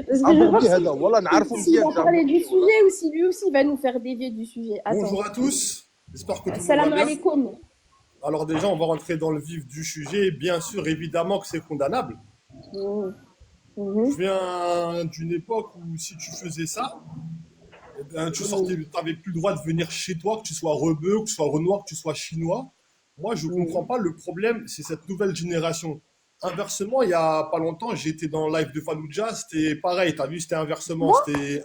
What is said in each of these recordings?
Parce que je vais voir aborder هذا والله نعرفوا s'il مزيان va تاع parler du aborder والله. sujet ou si lui aussi va nous faire dévier du sujet. Attends. Bonjour à tous, j'espère que tout le monde va Salam bien. alaikum. Alors déjà, on va rentrer dans le vif du sujet. Bien sûr, évidemment que c'est condamnable. Mhm. Je Mhm. viens d'une époque où si tu faisais ça, eh ben, tu sortais, tu n'avais plus le droit de venir chez toi, que tu sois rebeu, que tu sois renoir, que tu sois chinois. Moi, je ne comprends Mhm. pas. Le problème, c'est cette nouvelle génération. Inversement, il y a pas longtemps, j'étais dans le live de Fallujah, c'était pareil, t'as vu, c'était Tu inversement, vois, c'était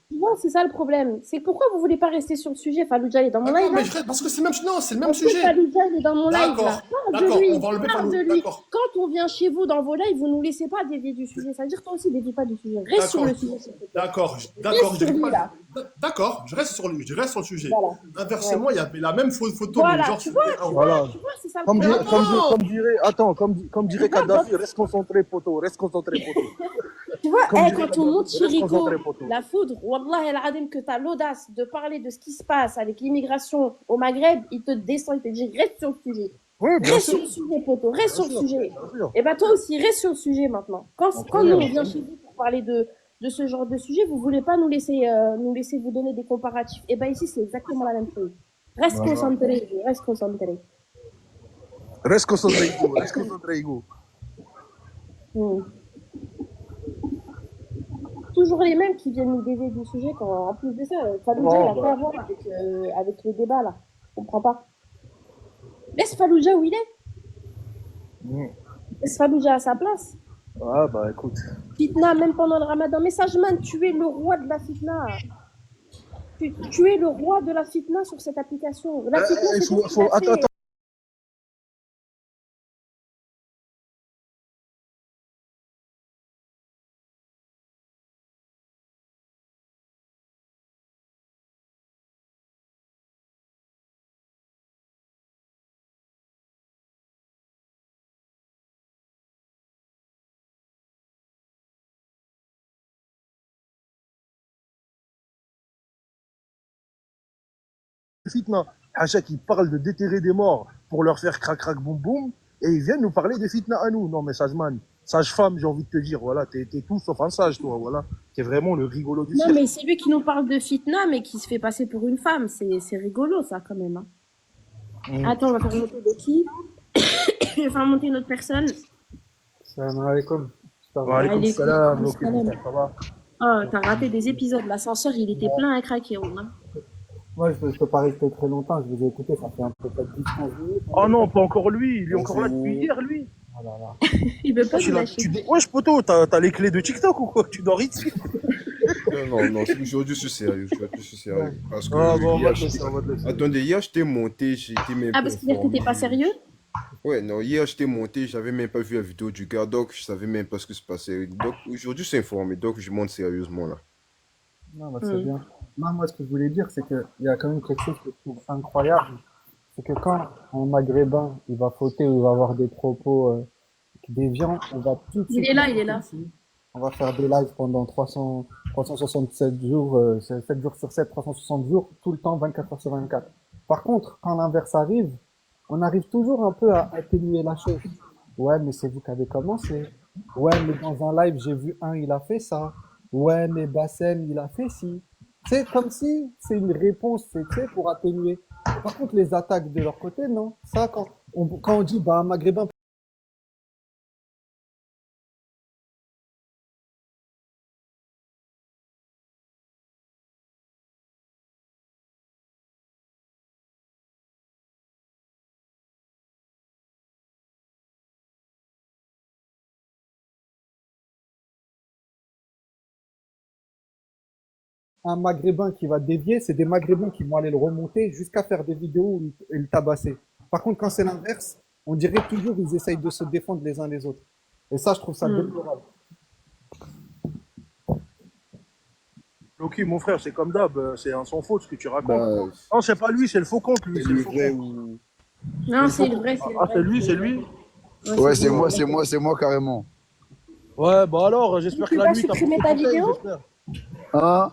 tu vois, c'est ça le problème. C'est pourquoi vous voulez pas rester sur le sujet. Fallujah est dans mon D'accord, live mais là. je reste parce que c'est le même, non, c'est le même Ok, sujet. Fallujah il est dans mon live là. D'accord, Parle de d'accord, on lui. va enlever Parle de Fallujah, lui. d'accord. Quand on vient chez vous dans vos lives, vous nous laissez pas dévier du sujet. Ça veut dire toi aussi dévie pas du sujet. Reste sur D'accord, le sujet, s'il te plaît. d'accord, Reste d'accord, je sur dirais lui pas. là. D'accord, je reste sur lui, je reste sur le sujet. Voilà. Ouais. Inversement, il y avait la même photo, mais Voilà, genre c'était un. Voilà. c'est ça le Comme, problème. Attends! comme dirait, attends, comme Tu dirait vois, Kadhafi, reste concentré, poteau, reste concentré, poteau. tu vois, Comme dirait quand on monte Kadhafi, reste Chirico, concentré, poteau. la foudre, Wallah el Adim, que tu as l'audace de parler de ce qui se passe avec l'immigration au Maghreb, il te descend, il te dit reste sur le sujet. Oui, bien Reste sûr, sur le sujet, poteau, reste bien sur le sûr, sujet. bien sûr. Et bien toi aussi, reste sur le sujet maintenant. On Quand connaît, nous, on on vient connaît. chez vous pour parler de ce genre de sujet, vous voulez pas nous laisser vous donner des comparatifs. Et bien ici, c'est exactement la même chose. Reste Voilà. concentré, reste concentré. Reste concentré, Hugo, reste concentré, Hugo. Hmm. Toujours les mêmes qui viennent nous dévier du sujet quand, en plus de ça, Fallujah, il Oh, a quoi bah. à voir avec le débat là. Je comprends pas. Laisse Fallujah où il est. Mm. Laisse Fallujah à sa place. Ah, bah, écoute. Fitna, même pendant le ramadan. Message man, tu es le roi de la fitna. Tu es le roi de la fitna sur cette application. La fitna, c'est toi qui l'as Attends, fait. attends. Fitna. Hacha qui parle de déterrer des morts pour leur faire crac crac boum boum, et ils viennent nous parler de fitna à nous. Non, mais Sajman, sage-femme, j'ai envie de te dire, voilà, t'es tout sauf un sage, toi, voilà. T'es vraiment le rigolo du Non, cirque. mais c'est lui qui nous parle de fitna, mais qui se fait passer pour une femme. C'est rigolo, ça, quand même. Hein. Mm. Attends, on va faire monter de qui? Je vais faire monter une autre personne. Salam alaikum. J'espère que Wa vous allez alaykoum Allez, salam, coucou, ok, mon salam. frère, ça va? Oh, t'as raté des épisodes. L'ascenseur, il était plein à craquer. Hein. bien. Moi, je peux pas rester très longtemps. Je vous ai écouté, ça fait un peu peut-être 10-15 minutes. Oh non, pas encore lui, il est Donc, encore là depuis hier, lui. oh là là. Il veut pas Wesh, nous lâcher. Wesh, poto, t'as les clés de TikTok ou quoi? Tu dors ici? Non, non, non, aujourd'hui je suis sérieux, aujourd'hui je suis sérieux. Parce que Ah bon, on va hier, te laisser, on va te laisser. attendez, hier j'étais monté, j'étais même Ah, pas parce que dire que t'es pas informé. sérieux? Ouais, non, hier j'étais monté, j'avais même pas vu la vidéo du gars, donc je savais même pas ce qui se passait. Donc aujourd'hui je suis informé, donc je monte sérieusement là. Non, bah, c'est bien. Non, moi, ce que je voulais dire, c'est qu'il y a quand même quelque chose que je trouve incroyable. C'est que quand un Maghrébin, il va fauter ou il va avoir des propos déviants, on va tout de Il suite est là, le il est monter là. ici. On va faire des lives pendant 367 jours, 7 jours sur 7, 360 jours, tout le temps, 24 heures sur 24. Par contre, quand l'inverse arrive, on arrive toujours un peu à atténuer la chose. Ouais, mais c'est vous qui avez commencé. Ouais, mais dans un live, j'ai vu un, il a fait ça. Ouais, mais Bassem, il a fait ci. C'est comme si c'est une réponse, c'est fait pour atténuer. Par contre, les attaques de leur côté, non. Ça, quand on dit, bah, un Maghrébin. Un Maghrébin qui va dévier, c'est des Maghrébins qui vont aller le remonter jusqu'à faire des vidéos où le tabasser. Par contre, quand c'est l'inverse, on dirait toujours ils essayent de se défendre les uns les autres. Et ça, je trouve ça déplorable. Loki, mon frère, c'est comme d'hab, c'est un sans faute ce que tu racontes. Bah, Non, c'est pas lui, c'est le faux compte, lui, c'est c'est le le faux vrai compte. ou. Non, C'est c'est le le faux vrai, compte. c'est le Ah, vrai. c'est lui, c'est lui. Ouais, c'est lui. c'est moi carrément. Ouais, bah alors, j'espère Tu que peux la pas nuit, t'as supprimer pris ta tes conseils, vidéo? j'espère. Hein?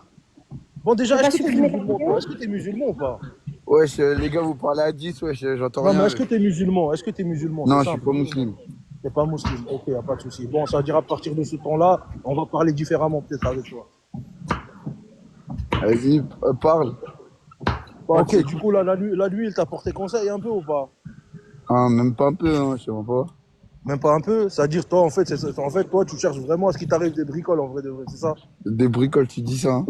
Bon, Tu déjà, peux pas est-ce que t'es supprimer ta musulman, vidéo? toi? Est-ce que t'es musulman ou pas? Wesh, les gars, vous parlez à 10, wesh, j'entends Non, mais rien. est-ce que t'es musulman? Est-ce que t'es musulman? C'est Non, je suis simple. pas musulman. T'es pas musulman. Ok, y a pas de souci. Bon, ça veut dire à partir de ce temps-là, on va parler différemment peut-être avec toi. Vas-y, parle. Parle, Ok, c'est du tout. coup, là, la nuit, il t'a porté conseil un peu ou pas? Ah, même pas un peu, hein, je sais même pas. Même pas un peu? C'est-à-dire, toi, en fait, en fait, toi, tu cherches vraiment à ce qu'il t'arrive des bricoles, en vrai, de vrai, c'est ça? Des bricoles, tu dis ça, hein.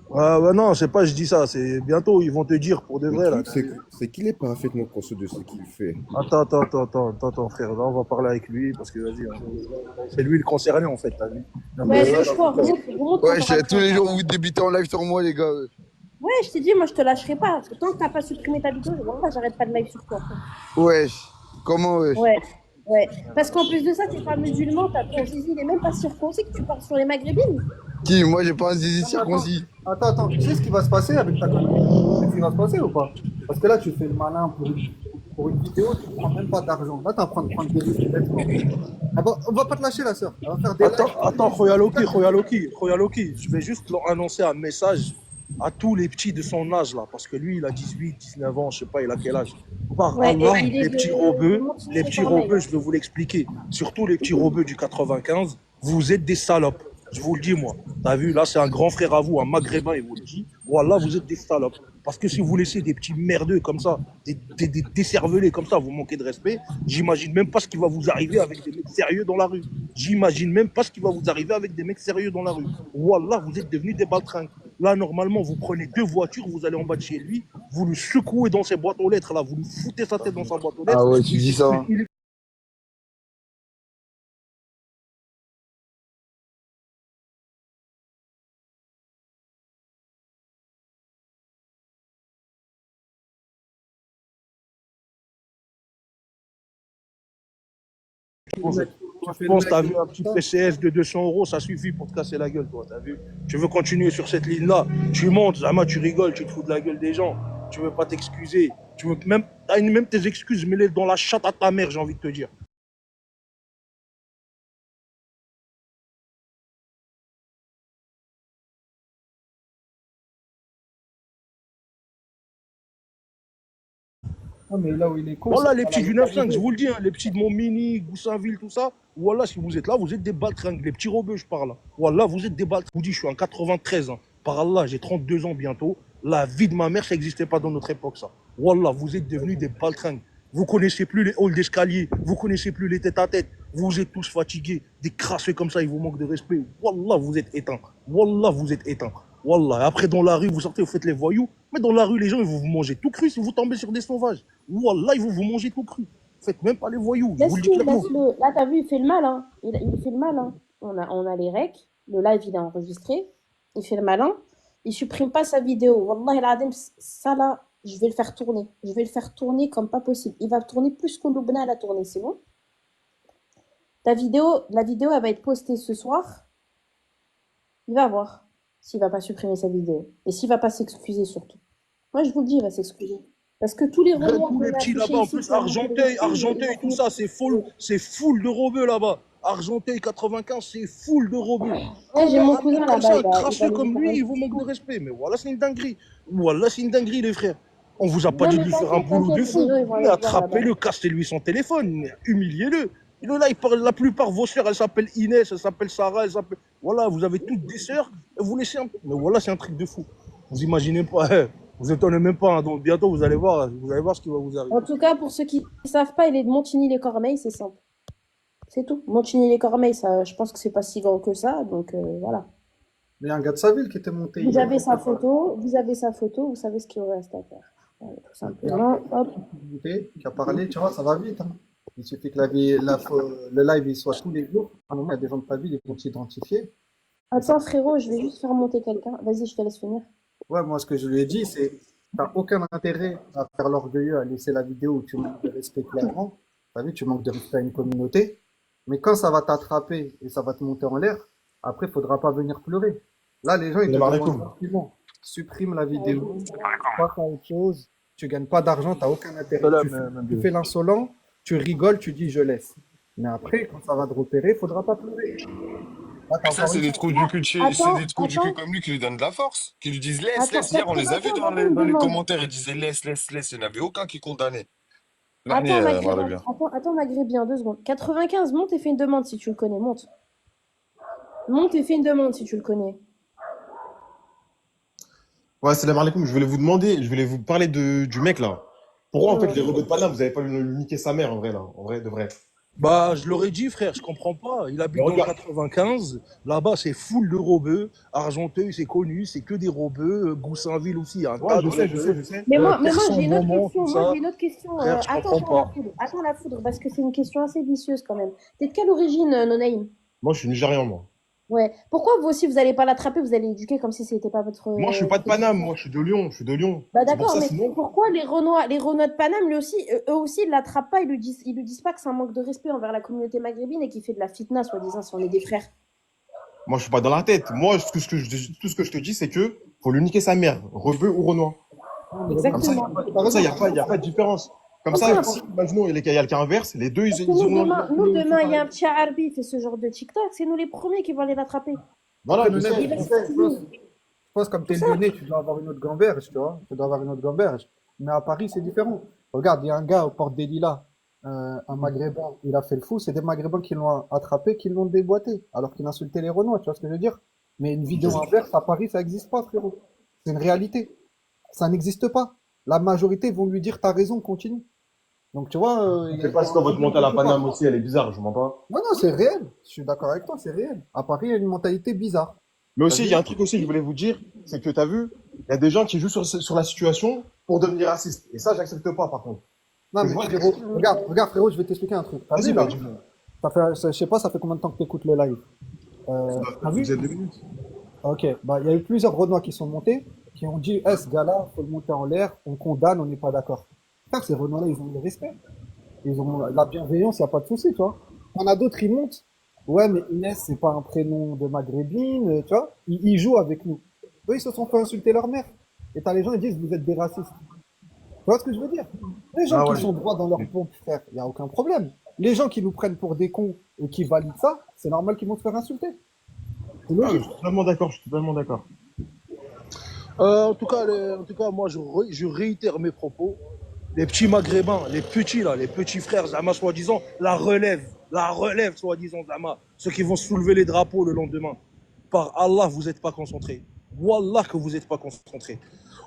Ouais, non, c'est pas, je dis ça, c'est bientôt, ils vont te dire pour de Le vrai, là, truc, t'as vu? c'est qu'il est parfaitement conscient de ce qu'il fait. Attends, frère, là, on va parler avec lui, parce que, vas-y, hein, c'est lui le concerné, en fait, t'as vu? Non, mais Ouais, là, bouge-toi, remonte quand Ouais, t'auras le tous temps. les jours, vous débutez en live sur moi, les gars. Ouais, je t'ai dit, moi, je te lâcherai pas. Tant que t'as pas supprimé ta vidéo, voilà, j'arrête pas de live sur toi. Wesh. Comment, wesh? Ouais, ouais. Parce qu'en plus de ça, t'es pas musulman, t'as ton zizi, il est même pas circoncis, que tu parles sur les maghrébines. Qui? Moi, j'ai pas un zizi Non, mais circoncis. attends. Tu sais ce qui va se passer avec ta connerie? Tu sais ce qui va se passer ou pas? Parce que là, tu fais le malin pour une vidéo, tu prends même pas d'argent. Là, t'es en train de prendre des risques bêtement. On va pas te lâcher, la sœur. Elle va faire des Attends, lives. Khoyaloki, je vais juste leur annoncer un message à tous les petits de son âge, là, parce que lui, il a 18, 19 ans, je sais pas, il a quel âge. Par Ouais, et Allah, il est de Montigny-les-Cormeilles. je vais vous l'expliquer, surtout les petits rebeux du 95, vous êtes des salopes. Je vous le dis, moi. T'as vu, là, c'est un grand frère à vous, un maghrébin, il vous le dit. Voilà, vous êtes des salopes. Parce que si vous laissez des petits merdeux comme ça, des décervelés comme ça, vous manquez de respect, j'imagine même pas ce qui va vous arriver avec des mecs sérieux dans la rue. J'imagine même pas ce qui va vous arriver avec des mecs sérieux dans la rue. Wallah, vous êtes devenus des baltringues. Là, normalement, vous prenez deux voitures, vous allez en bas de chez lui, vous le secouez dans ses boîtes aux lettres, là, vous lui foutez sa tête dans sa boîte aux Ah lettres, ouais, tu dis ça, hein. Tu Je fais le pense que mec. t'as vu un petit PCF de 200 euros, ça suffit pour te casser la gueule, toi, t'as vu? Tu veux continuer sur cette ligne-là, tu montes, Zama, tu rigoles, tu te fous de la gueule des gens, tu veux pas t'excuser, tu veux même, même tes excuses, mets-les dans la chatte à ta mère, j'ai envie de te dire. Non, mais là où il est con, c'est Voilà, que les ça petits va du vite 9-5, je arriver. vous le dis, hein, les petits de Montmini, Goussainville, tout ça. Voilà, si vous êtes là, vous êtes des baltringues, les petits robeux, je parle. Voilà, vous êtes des baltringues. Je vous dis, je suis en 93 ans. Par Allah, j'ai 32 ans bientôt. La vie de ma mère, ça n'existait pas dans notre époque, ça. Voilà, vous êtes devenus des baltringues. Vous connaissez plus les halls d'escalier, vous connaissez plus les têtes à tête. Vous êtes tous fatigués, des crasseux comme ça, ils vous manquent de respect. Wallah, vous êtes éteints. Wallah, vous êtes éteints. Wallah, après dans la rue, vous sortez, vous faites les voyous. Mais dans la rue, les gens, ils vont vous manger tout cru si vous tombez sur des sauvages. Wallah, ils vont vous manger tout cru. Faites même pas les voyous, je vous le dis Laisse-le, clairement. laisse-le. Là, t'as vu, il fait le malin. Il fait le malin. On a les recs. Le live, il est enregistré. Il fait le malin. Il supprime pas sa vidéo. Wallah, il ça là, je vais le faire tourner. Je vais le faire tourner comme pas possible. Il va tourner plus que Loubna l'a tourné, c'est bon? La vidéo, elle va être postée ce soir. Il va voir s'il va pas supprimer sa vidéo. Et s'il va pas s'excuser surtout. Moi, je vous le dis, il va s'excuser. Parce que tous les remords Tous les qu'on a petits touchés là-bas, en ici, plus, qui ont manqué de respect, ils Argenteuil, vont tout finir ça, par s'excuser. c'est full de rebeux là-bas. Argenteuil 95, c'est full de rebeux. Ouais, j'ai Comment mon un mec cousin comme ça, là-bas, un il va crasseux nous comme faire lui, un il vous manque de respect? Mais voilà, c'est une dinguerie. Voilà, c'est une dinguerie, les frères. On vous a pas Non, dit de mais lui faire un t'inquiète, boulot de t'inquiète, les fou. gens, ils vont Mais aller le voir là-bas. attrapez-le, cassez-lui son téléphone, humiliez-le. Il est là, il parle, la plupart vos sœurs, elles s'appellent Inès, elles s'appellent Sarah, elles s'appellent. Voilà, vous avez toutes des sœurs, et vous laissez un. Mais voilà, c'est un truc de fou. Vous imaginez pas, vous étonnez même pas, hein. Donc bientôt vous allez voir ce qui va vous arriver. En tout cas, pour ceux qui ne savent pas, il est de Montigny-les-Cormeilles, c'est simple. C'est tout. Montigny-les-Cormeilles, ça, je pense que c'est pas si grand que ça, donc voilà. Mais il y a un gars de sa ville qui était monté Vous hier. avez sa photo, vous savez ce qu'il vous reste à faire. Voilà, tout Il y a un simplement, hop. monté qui a parlé, tu vois, ça va vite, hein. Il suffit que le live il soit tous les jours. À un moment, il y a des gens de ta ville, ils vont t'identifier. Attends, frérot, je vais juste faire monter quelqu'un. Vas-y, je te laisse finir. Ouais, moi, ce que je lui ai dit, c'est t'as aucun intérêt à faire l'orgueilleux, à laisser la vidéo où tu manques de respect clairement. T'as vu, tu manques de respect à une communauté. Mais quand ça va t'attraper et ça va te monter en l'air, après, il faudra pas venir pleurer. Là, les gens, ils te demandent gentiment, supprime la vidéo, passe à autre chose, tu gagnes pas d'argent, t'as aucun intérêt. Tu fais l'insolent, tu rigoles, tu dis je laisse. Mais après, quand ça va te repérer, il faudra pas pleurer. Là, t'as Mais ça, encore c'est une des fois. trous du cul c'est Attends, des trous du cul attends, comme lui qui lui donnent de la force, qui lui disent laisse, attends. laisse. Hier, on les a vus Attends, j'avais une dans les demande. commentaires, ils disaient laisse, laisse, laisse. Il n'y en avait aucun qui condamnait. Attends, Maghrébi. attends, Maghrébien, 2 secondes. 95, monte et fais une demande si tu le connais. Monte. Monte et fais une demande si tu le connais. Ouais, salam alaikum. Je voulais vous demander, je voulais vous parler du mec là. Pourquoi en fait Ouais. les robots de Paname, vous avez pas lui niquer sa mère en vrai là, en vrai de vrai. Bah, je l'aurais dit, frère, je comprends pas. Il Mais habite dans le regarde, 95. Là-bas, c'est full de rebeux. Argenteuil, c'est connu, c'est que des rebeux. Goussainville aussi, il y a un ouais, tas de rebeux. je sais. Mais moi, Persan, j'ai une autre Beaumont, question. tout Moi, ça. j'ai une autre question. Frère, je Attends, comprends la pas. foudre. Attends la foudre, parce que c'est une question assez vicieuse quand même. T'es de quelle origine, Nonaïm? Moi, je suis Nigérian moi. Ouais. Pourquoi vous aussi, vous allez pas l'attraper, vous allez l'éduquer comme si c'était pas votre Moi, je suis pas de petit Paname, frère? moi, je suis de Lyon, je suis de Lyon. Bah C'est pour d'accord, ça mais sinon. pourquoi les Renois de Paname, lui aussi, eux aussi, ils l'attrapent pas, ils lui disent pas que c'est un manque de respect envers la communauté maghrébine et qu'il fait de la fitna, soi-disant, si on est des frères. Moi, je suis pas dans la tête. Moi, tout ce que je te dis, c'est que faut lui niquer sa mère, rebeu ou renois. Non, mais Comme ça, Exactement. t'as il raison. y a pas de différence. Comme C'est ça, simple. si, imaginons, il y a le cas inverse, les deux, Parce que ils auront nous, les demain, il y a pareil. un petit Arbi qui fait ce genre de TikTok, c'est nous les premiers qui vont aller l'attraper. Voilà, Après, je Younes, sais, Il va je se sais. je pense comme t'es ça. lyonnais, tu dois avoir une autre gamberge, tu vois. Tu dois avoir une autre gamberge. Mais à Paris, c'est différent. Regarde, il y a un gars aux portes des Lilas, un maghrébin, il a fait le fou. C'est des maghrébins qui l'ont attrapé, qui l'ont déboîté, alors qu'il insultait les Renois, tu vois ce que je veux dire? Mais une vidéo inverse, à Paris, ça n'existe pas, frérot. C'est une réalité. Ça n'existe pas. La majorité vont lui dire, t'as raison, continue. Donc, tu vois, il C'est y a parce que un votre problème mental à quelque part. Paname aussi, elle est bizarre, je mens pas. Non, non, c'est réel. Je suis d'accord avec toi, c'est réel. À Paris, il y a une mentalité bizarre. Mais T'as aussi, il y a vu? un truc aussi que je voulais vous dire, c'est que tu as vu, il y a des gens qui jouent sur la situation pour devenir racistes. Et ça, j'accepte pas, par contre. Non, Que je mais vois frérot, regarde, frérot, je vais t'expliquer un truc. T'as Vas-y, vu, bah, là? dis-moi. Je sais pas, ça fait combien de temps que t'écoutes le live? T'as Vous vu? êtes 2 minutes. Ok, bah, il y a eu plusieurs Renois qui sont montés, qui ont dit, ce gars-là, faut le monter en l'air, on condamne, on n'est pas d'accord. Frère, ces Renois-là, ils ont le respect. Ils ont la bienveillance, il n'y a pas de souci, tu vois. Il y en a d'autres, ils montent. Ouais, mais Inès, c'est pas un prénom de maghrébine, tu vois. Ils jouent avec nous. Eux, ils se sont fait insulter leur mère. Et t'as les gens, ils disent, vous êtes des racistes. Tu vois ce que je veux dire? Les gens Ah qui ouais. sont droits dans leur pompe, frère, il n'y a aucun problème. Les gens qui nous prennent pour des cons et qui valident ça, c'est normal qu'ils vont se faire insulter. C'est Ah, je logique. suis totalement d'accord, je suis totalement d'accord. En tout cas, moi, je réitère mes propos. Les petits maghrébins, les petits là, les petits frères, Zama, soi-disant, la relève, soi-disant, Zama, ceux qui vont soulever les drapeaux le lendemain. Par Allah, vous n'êtes pas concentrés. Wallah que vous n'êtes pas concentrés.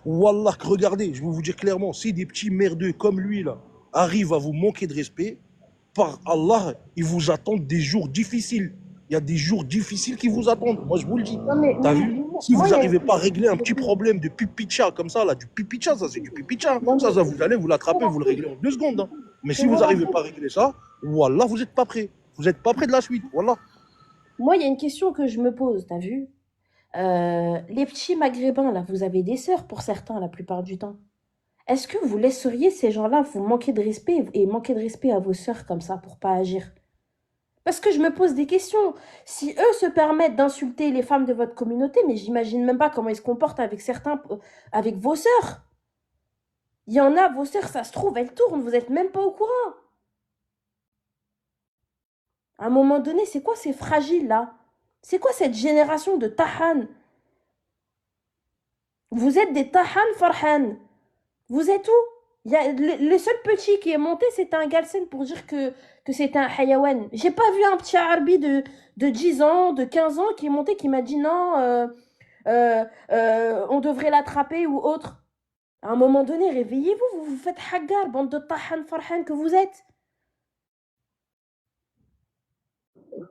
Wallah que regardez, je vais vous dire clairement, si des petits merdeux comme lui là arrivent à vous manquer de respect, par Allah, ils vous attendent des jours difficiles. Il y a des jours difficiles qui vous attendent. Moi, je vous le dis. Non, mais T'as vu? Si moi, vous il y a n'arrivez une pas à régler un petit question. problème de pipicha comme ça, là, du pipicha, ça c'est du pipicha. Non, mais Vous allez, vous l'attrapez, vous le réglez en 2 secondes. Hein. Mais si je vous vous n'arrivez raconte. pas à régler ça, voilà, vous n'êtes pas prêt. Vous n'êtes pas prêt de la suite. Voilà. Moi, il y a une question que je me pose, t'as vu? Les petits maghrébins, là, vous avez des sœurs pour certains, la plupart du temps. Est-ce que vous laisseriez ces gens-là vous manquer de respect et manquer de respect à vos sœurs comme ça pour pas agir? Parce que je me pose des questions. Si eux se permettent d'insulter les femmes de votre communauté, mais j'imagine même pas comment ils se comportent avec certains, avec vos sœurs. Il y en a, vos sœurs, ça se trouve, elles tournent, vous êtes même pas au courant. À un moment donné, c'est quoi ces fragiles là? C'est quoi cette génération de Tahan? Vous êtes des Tahan Farhan. Vous êtes où? Il y a le seul petit qui est monté, c'était un Galsen pour dire que c'était un hayawan. J'ai pas vu un petit Arbi de 10 ans, de 15 ans qui est monté, qui m'a dit non, on devrait l'attraper ou autre. À un moment donné, réveillez-vous, vous vous faites hagar, bande de Tahan Farhan que vous êtes.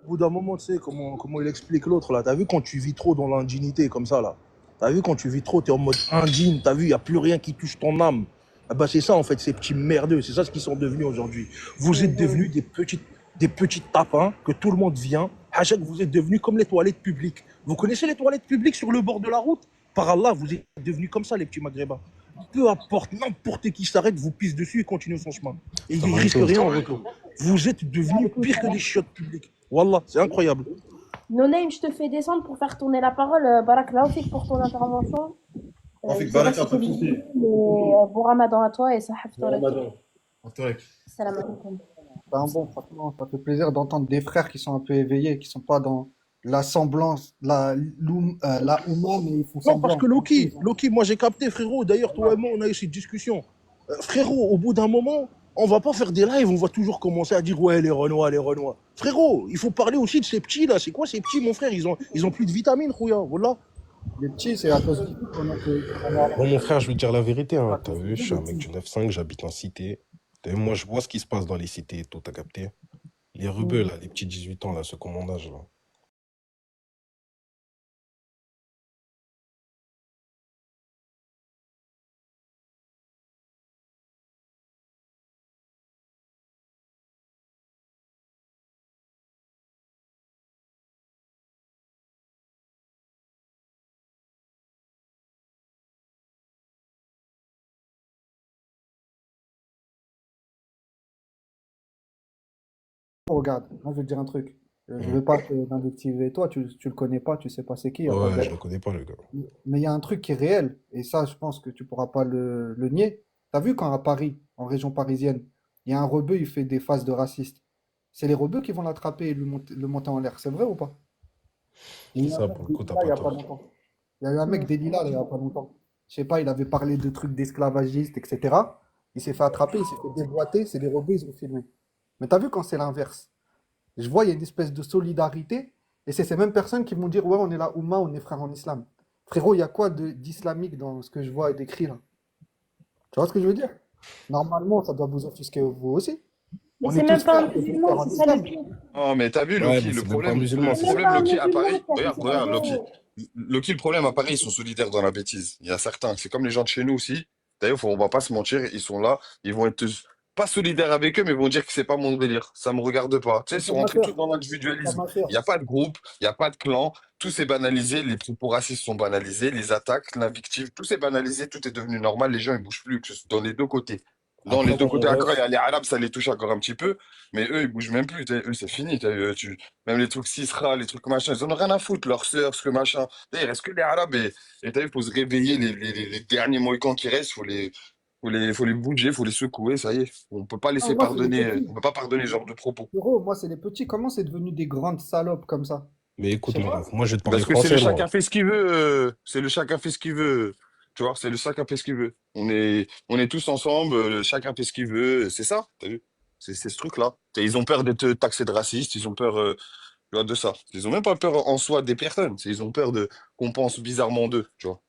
Au bout d'un moment, tu sais comment il explique l'autre là. T'as vu quand tu vis trop dans l'indignité comme ça là. T'as vu quand tu vis trop, t'es en mode indigne. T'as vu, il n'y a plus rien qui touche ton âme. Ah bah c'est ça en fait, ces petits merdeux. C'est ça ce qu'ils sont devenus aujourd'hui. Vous êtes devenus des petites tapins que tout le monde vient. Hachak, vous êtes devenus comme les toilettes publiques. Vous connaissez les toilettes publiques sur le bord de la route? Par Allah, vous êtes devenus comme ça les petits maghrébins. Peu importe, n'importe qui s'arrête, vous pisse dessus et continue son chemin. Et il ne risque rien en retour. Vous êtes devenus pire que des chiottes publiques. Wallah, c'est incroyable. No Name, je te fais descendre pour faire tourner la parole. Barak Laoufik pour ton intervention. On fait Je que sais pas Baraka, si pas c'est de soucis. visible, mais bon ramadan à toi et sahaf Bon Torek. Ramadan. Afterek. Salam alaikum. Ben bon, franchement, ça fait plaisir d'entendre des frères qui sont un peu éveillés, qui sont pas dans la semblance, la Ouma, mais ils font Non, parce semblant. que Loki, moi j'ai capté, frérot. D'ailleurs, toi et moi, on a eu cette discussion. Frérot, au bout d'un moment, On va pas faire des lives, on va toujours commencer à dire ouais, les Renois, les Renois. Frérot, il faut parler aussi de ces petits là. C'est quoi ces petits, mon frère? Ils ont plus de vitamines, Rouya. Voilà. Les petits, c'est à cause du foot qu'on a Bon, mon frère, je vais te dire la vérité, à hein. T'as cause de vu, je vous, suis les un mec petits. du 9-5, j'habite en cité. T'as vu, moi, je vois ce qui se passe dans les cités et tout, t'as capté? Les rebeux, là, les petits 18 ans, là, ceux qui ont mon âge, là. Regarde, moi je vais te dire un truc. Je Hmm. veux pas t'invectiver toi, tu le connais pas, tu sais pas c'est qui, y a pas Ouais, je de... le connais pas, le gars. Mais il y a un truc qui est réel, et ça je pense que tu pourras pas le nier. T'as vu quand à Paris, en région parisienne, il y a un rebeu, il fait des phases de raciste. C'est les rebeux qui vont l'attraper et le monter en l'air, c'est vrai ou pas? Il y a eu un Ça, mec pour le des coup, t'as Lilas il y pas a pas tort. longtemps. Il y a eu un mec des Lilas il y a pas longtemps. Je sais pas, il avait parlé de trucs d'esclavagistes, etc. Il s'est fait attraper, il s'est fait déboîter, c'est les rebeux, ils ont filmé. Mais t'as vu quand c'est l'inverse? Je vois, il y a une espèce de solidarité, et c'est ces mêmes personnes qui vont dire, ouais, on est la Oumma, on est frères en islam. Frérot, il y a quoi d'islamique dans ce que je vois décrit là? Tu vois ce que je veux dire? Normalement, ça doit vous offusquer vous aussi. Mais On c'est est même tous pas frères, un on est tous frères musulman, en c'est ça le islam. pire. Oh, mais t'as vu, Ouais, Loki, mais c'est même pas un musulman, C'est c'est même problème, pas un Loki, à musulman Paris. qui a fait Regarde, cette regarde, Loki. vidéo. Loki, le problème à Paris, ils sont solidaires dans la bêtise. Il y a certains, c'est comme les gens de chez nous aussi. D'ailleurs, on va pas se mentir, ils sont là, ils vont être pas solidaires avec eux, mais ils vont dire que c'est pas mon délire. Ça me regarde pas. Tu sais, ils C'est sont comme ma rentrés tous soeur. dans C'est comme l'individualisme. ma Il soeur. n'y a pas de groupe, il n'y a pas de clan, tout s'est banalisé, les propos racistes sont banalisés, les attaques, l'invective, tout s'est banalisé, tout est devenu normal, les gens ils bougent plus, que ce soit dans les deux côtés. Dans les Après, deux moi, mon côtés, d'accord, il y ref, a les Arabes, ça les touche encore un petit peu, mais eux, ils bougent même plus. Eux, c'est fini. Même les trucs Sisra, les trucs machin, ils en ont rien à foutre, leurs sœurs, ce que machin. D'ailleurs, il reste que les Arabes et t'as vu, faut se réveiller, les derniers Mohicans qui restent, faut les bouger, faut les secouer, ça y est. On peut pas Ah, laisser moi, c'est les pardonner, petits. on peut pas pardonner ce genre de propos. Frérot, moi, c'est les petits. Comment c'est devenu des grandes salopes comme ça? mais Je écoute, sais mon pas. ref, moi, je vais te parler Parce que c'est le français, chacun moi. fait ce qu'il veut, c'est le chacun fait ce qu'il veut. Tu vois, c'est le chacun fait ce qu'il veut. On est tous ensemble, chacun fait ce qu'il veut, c'est ça, t'as vu? C'est ce truc-là. Ils ont peur d'être taxés de racistes, ils ont peur, tu vois, de ça. Ils ont même pas peur en soi des personnes, ils ont peur de qu'on pense bizarrement d'eux, tu vois.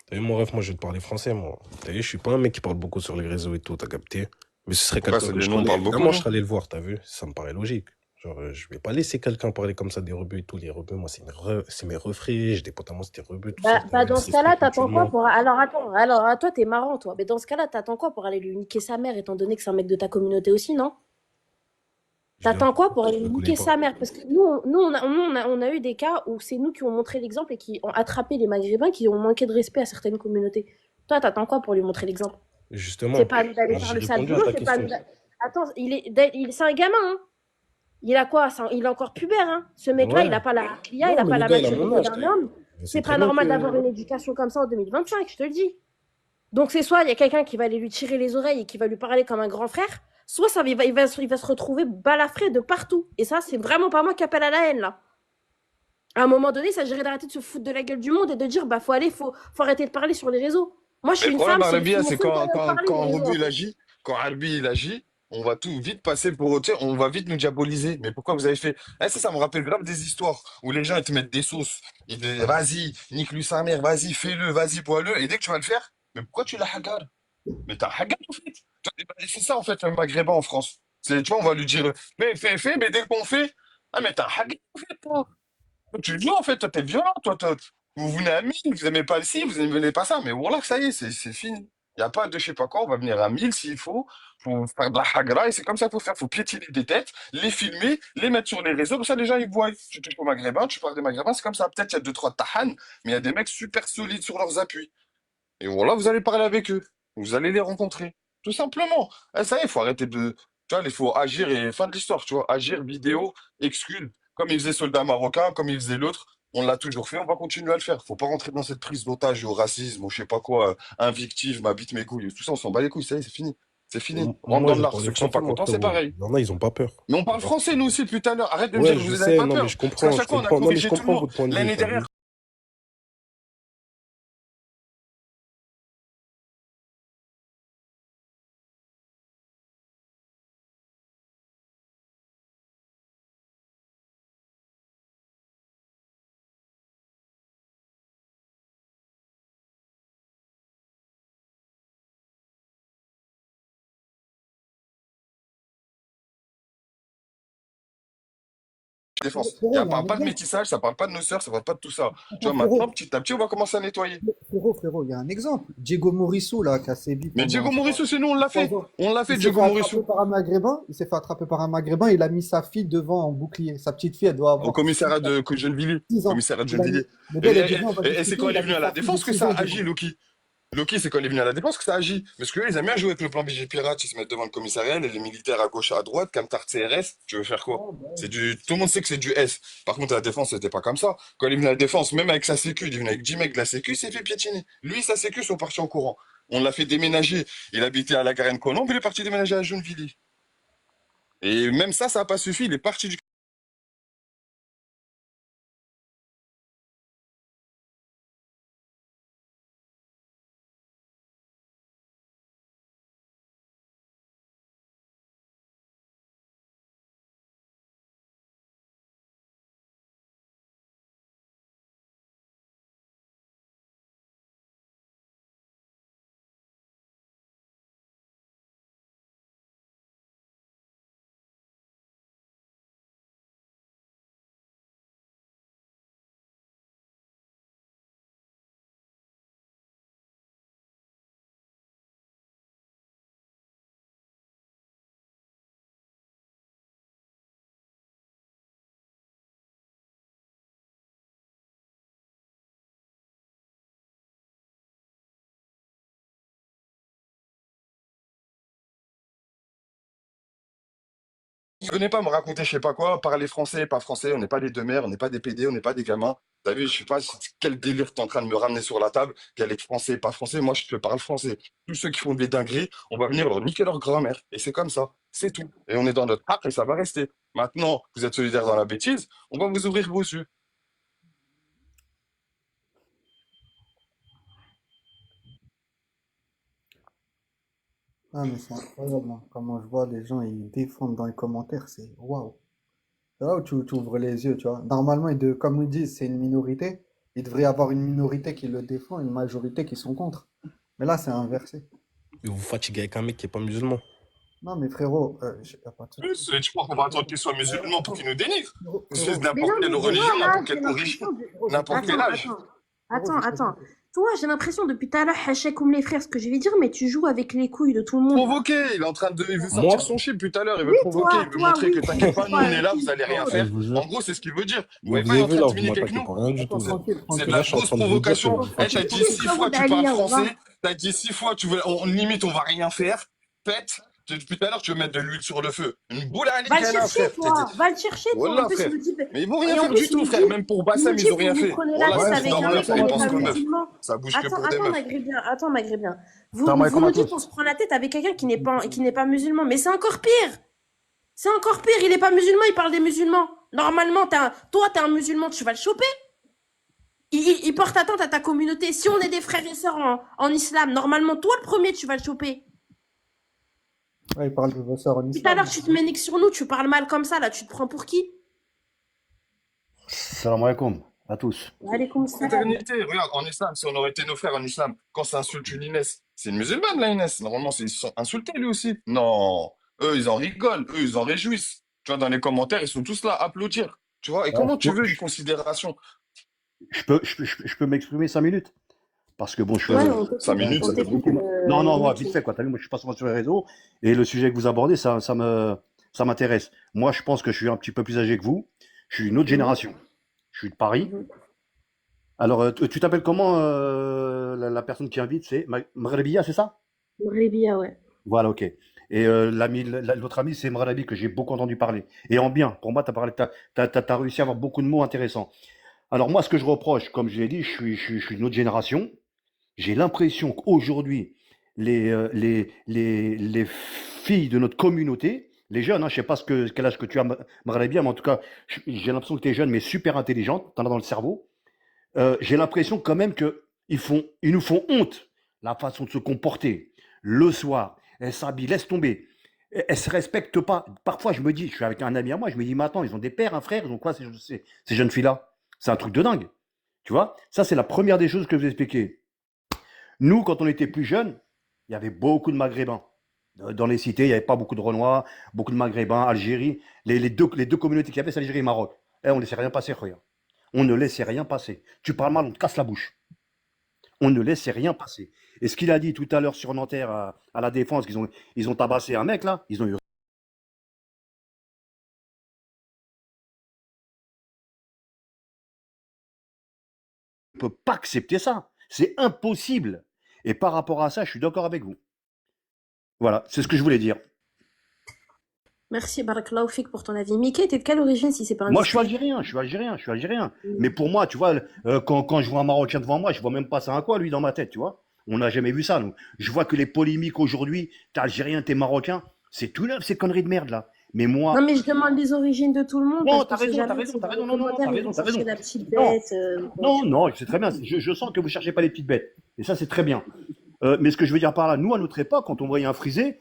T'as vu, mon ref, moi, je vais te parler français, moi. T'as vu, je suis pas un mec qui parle beaucoup sur les réseaux et tout, t'as capté? Mais ce serait Pourquoi quelqu'un ça, que je nous on connais, parle beaucoup, évidemment, je non? serais allé le voir, t'as vu? Ça me paraît logique. Genre, je vais pas laisser quelqu'un parler comme ça des rebeux et tout. Les rebeux, moi, c'est mes refraits, j'ai des potes à moi, c'était rebeux, tout ça, t'as vu? Ils Dans ce cas-là, s'expliquent t'attends quoi mutuellement. pour... Alors attends, alors toi t'es marrant toi, mais dans ce cas-là, t'attends quoi pour aller lui niquer sa mère, étant donné que c'est un mec de ta communauté aussi, non? Je viens, T'attends quoi pour aller je lui le connais niquer pas. sa mère? Parce que on a eu des cas où c'est nous qui ont montré l'exemple et qui ont attrapé les Maghrébins qui ont manqué de respect à certaines communautés. Toi, t'attends quoi pour lui montrer l'exemple? C'est Justement, pas à nous d'aller faire j'ai le sale répondu à boulot, ta c'est pas à question. nous Attends, c'est un gamin, hein. Il a quoi? Il est encore pubère, hein. Ce mec-là, il Ouais. n'a pas la aqlia, il Non, n'a mais pas le la gars, il a mon maturité âge, d'un homme. je sais C'est très pas bien normal que... d'avoir une éducation comme ça en 2025, je te le dis. Donc c'est soit il y a quelqu'un qui va aller lui tirer les oreilles et qui va lui parler comme un grand frère, soit il va se retrouver balafré de partout. Et ça, c'est vraiment pas moi qui appelle à la haine, là. À un moment donné, il s'agirait d'arrêter de se foutre de la gueule du monde et de dire, bah faut arrêter de parler sur les réseaux. Moi, je Mais suis le une problème, femme, c'est Arabia, mon c'est seul quand, moyen de quand, parler, quand les réseaux, Rebu en il fait. agit, quand Arbi il agit, on va tout vite passer pour, tu sais, on va vite nous diaboliser. Mais pourquoi vous avez fait? Ça me rappelle grave des histoires où les gens ils te mettent des sauces. Ils te disent, vas-y, nique-lui sa mère, vas-y, fais-le, vas-y, bois-le. Et dès que tu vas le faire, mais pourquoi tu l'as hagar? Mais t'as hagar, en fait. C'est ça, en fait, un maghrébin en France. Tu vois, on va lui dire, mais fais, mais dès qu'on fait, ah, mais t'as hagar, en fait, toi. Toi, tu le vois, en fait, toi, t'es violent, toi. Vous venez à 1000, vous aimez pas le ci, vous n'aimez pas ça, mais voilà, ça y est, c'est fini. Il n'y a pas de je sais pas quoi, on va venir à 1000 s'il faut faire de la hagra, et c'est comme ça qu'il faut faire, faut piétiner des têtes, les filmer, les mettre sur les réseaux, comme ça les gens ils voient. Tu touches au maghrébin, tu parles des maghrébins, c'est comme ça. Peut-être il y a deux, trois tahan, mais il y a des mecs super solides sur leurs appuis. Et voilà, vous allez parler avec eux. Vous allez les rencontrer. Tout simplement. Ça y est, il faut arrêter de. Tu vois, il faut agir et fin de l'histoire, tu vois. Agir, vidéo, exclure. Comme il faisait soldat marocain, comme il faisait l'autre. On l'a toujours fait, on va continuer à le faire. Faut pas rentrer dans cette prise d'otage au racisme, ou je sais pas quoi, invictive, ma bite, mes couilles. Tout ça, on s'en bat les couilles, ça y est, c'est fini. C'est fini. Rentre Moi, dans je le vais te lard. parler Ceux qui sont français, pas mon contents, c'est frérot. pareil. Il y en a, ils ont pas peur. Mais on parle Genre, français, nous aussi, depuis tout à l'heure. Arrête de me ouais, dire que je vous n'avez sais, pas non, mais peur. je Parce qu'à comprends, je chaque fois, on a comprends. Non, mais je corrigé tout le comprends monde. votre point de vue, L'année t'as vu? dernière, défense. Frérot, il y a Parle un pas de exemple. métissage, ça parle pas de nos sœurs, ça parle pas de tout ça. Tu Attends, vois, maintenant, petit à petit, on va commencer à nettoyer. frérot, il y a un exemple. Diego Morisseau, là, qui a sévi Mais pendant Diego Mauricio, c'est nous, on l'a 3 fait. ans. On l'a Il fait, s'est Diego fait attraper Mauricio. par un Maghrébin. Il s'est fait attraper par un Maghrébin. Il a mis sa fille devant en bouclier. Sa petite fille, elle doit Au avoir commissariat de Gennevilliers. 6 ans. Commissariat de Il a mis... Gennevilliers. Le Et, gars, il a dit, et- viens, on va et c'est discuter. quand il Il est a venu mis à la sa fille de défense que 6 ça ans a agi, devant. Loki. Loki, c'est quand il est venu à la défense que ça agit. Parce qu'eux, ils aiment bien jouer avec le plan BG Pirate, ils se mettent devant le commissariat, et les militaires à gauche et à droite, Camtar CRS, tu veux faire quoi? Tout le monde sait que c'est du S. Par contre, à la défense, c'était pas comme ça. Quand il est venu à la défense, même avec sa sécu, il est venu avec 10 mecs de la sécu, il s'est fait piétiner. Lui, sa sécu sont partis en courant. On l'a fait déménager. Il habitait à la Garenne-Colombe, il est parti déménager à Gennevilliers. Et même ça n'a pas suffi, il est parti du... Venez pas me raconter je sais pas quoi, parler français, pas français, on n'est pas des deux mères, on n'est pas des PD, on n'est pas des gamins. T'as vu, je sais pas quel délire t'es en train de me ramener sur la table, qu'elle est français, pas français, moi je te parle français. Tous ceux qui font des dingueries, on va venir leur niquer leur grand-mère. Et c'est comme ça, c'est tout. Et on est dans notre art et ça va rester. Maintenant, vous êtes solidaires dans la bêtise, on va vous ouvrir vos yeux. Ah, mais c'est incroyable, hein. Comment je vois les gens, ils défendent dans les commentaires, c'est waouh. C'est là où tu ouvres les yeux, tu vois. Normalement, comme ils disent, c'est une minorité. Il devrait y avoir une minorité qui le défend, une majorité qui sont contre. Mais là, c'est inversé. Et vous fatiguez avec un mec qui est pas musulman. Non, mais frérot, y a pas de souci. Tu crois qu'on va attendre qu'ils soient musulmans pour qu'ils nous dénigrent? C'est Frérot, Mais non, n'importe quelle mais religion, toi, là, n'importe j'ai quelle origine, l'impression de... n'importe quel Attends, âge. attends. Toi, j'ai l'impression depuis tout à l'heure, Hachek comme les frères, ce que je vais dire, mais tu joues avec les couilles de tout le monde. Provoquer, il est en train de, il veut Moi, sortir son chip tout à l'heure, il veut Oui, provoquer, il veut toi, montrer que oui. t'inquiète pas, nous Toi, on est là, qui, vous allez rien toi. faire. je vous En jure. gros, c'est ce qu'il veut dire. Vous Mais voyez vous pas, il est avez en vu train là, de vous communiquer avec m'attaquez nous. pour rien du Attends, tout là. tranquille, C'est tranquille. de Là, la je suis en fausse train de vous dire que provocation. vous On T'as s'est dit pris des 6 travaux fois tu parles d'Aliyah, français, va. t'as dit 6 fois limite on va rien faire. Pète. Depuis tout à l'heure, tu veux mettre de l'huile sur le feu. Une boule à Va le Alikana, chercher, frère. toi. Va le chercher, toi. En Voilà, plus, il frère. nous dit... Mais ils vont rien Et en faire du plus, tout, frère. Même pour Bassam, ils ont que rien vous fait. prenez la Voilà, tête c'est avec dans un meuf, mec là, qui ils n'est pensent pas comme meuf. musulman. Ça bouge que pour des meufs. Attends, Maghrébien. Vous Salam alaikum nous à dites tous. qu'on se prend la tête avec quelqu'un qui n'est pas musulman. Mais c'est encore pire. C'est encore pire. Il n'est pas musulman, il parle des musulmans. Normalement, toi, t'es un musulman, tu vas le choper. Il porte atteinte à ta communauté. Si on est des frères et sœurs en islam, normalement, toi, le premier, tu vas le choper. Ouais, il parle de vos sœurs en Tout à islam. l'heure, tu te méniques sur nous, tu parles mal comme ça, là, tu te prends pour qui? Salam alaikum à tous. Alaykoum salam. Fraternité, regarde, en islam, si on aurait été nos frères en islam, quand ça insulte une Inès, c'est une musulmane, la Inès. Normalement, ils se sont insultés, lui aussi. Non, eux, ils en rigolent, eux, ils en réjouissent. Tu vois, dans les commentaires, ils sont tous là à applaudir. Tu vois, et comment tu veux une considération? Je peux m'exprimer 5 minutes? Parce que bon, je suis. Ouais, 5 minutes, ça fait beaucoup. Non, moi, vite fait, quoi. T'as vu, moi, je suis pas souvent sur les réseaux. Et le sujet que vous abordez, ça m'intéresse. Moi, je pense que je suis un petit peu plus âgé que vous. Je suis une autre génération. Je suis de Paris. Alors, tu t'appelles comment, la personne qui invite? C'est Mrebia, c'est ça? Mrebia, ouais. Voilà, ok. Et l'autre ami, c'est Mrabi, que j'ai beaucoup entendu parler. Et en bien, pour moi, t'as réussi à avoir beaucoup de mots intéressants. Alors moi, ce que je reproche, comme je l'ai dit, je suis d'une autre génération. J'ai l'impression qu'aujourd'hui, les filles de notre communauté, les jeunes, hein, je sais pas quel âge que tu as, Mrabi, mais en tout cas, j'ai l'impression que tu es jeune, mais super intelligente, t'en as dans le cerveau. J'ai l'impression quand même ils nous font honte, la façon de se comporter. Le soir, elles s'habillent, laisse tomber. Elles se respectent pas. Parfois, je me dis, je suis avec un ami à moi, je me dis, mais attends, ils ont des pères, un frère, ils ont quoi ces jeunes filles-là? C'est un truc de dingue. Tu vois? Ça, c'est la première des choses que je vous ai expliquées. Nous, quand on était plus jeunes, il y avait beaucoup de Maghrébins. Dans les cités, il n'y avait pas beaucoup de Renois, beaucoup de Maghrébins, Algérie. Les deux communautés qu'il y avait, c'est Algérie et Maroc. On ne laissait rien passer, regarde. On ne laissait rien passer. Tu parles mal, on te casse la bouche. On ne laissait rien passer. Et ce qu'il a dit tout à l'heure sur Nanterre à la Défense, ils ont tabassé un mec là, ils ont eu. On ne peut pas accepter ça. C'est impossible. Et par rapport à ça, je suis d'accord avec vous. Voilà, c'est ce que je voulais dire. Merci, Barakallahu Fik, pour ton avis. Mickey, t'es de quelle origine si c'est pas Moi, je suis indiscret? algérien. Mais pour moi, tu vois, quand je vois un Marocain devant moi, je vois même pas ça à quoi, lui, dans ma tête, tu vois. On n'a jamais vu ça, nous. Je vois que les polémiques aujourd'hui, t'es algérien, t'es marocain, c'est tout neuf, ces conneries de merde, là. Mais moi. Non, mais je demande les origines de tout le monde. Non, parce que t'as si raison, jamais non, non, t'as raison. la petite Non, bête. non, c'est très bien. Je sens que vous cherchez pas les petites bêtes. Et ça, c'est très bien. Mais ce que je veux dire par là, nous, à notre époque, quand on voyait un frisé,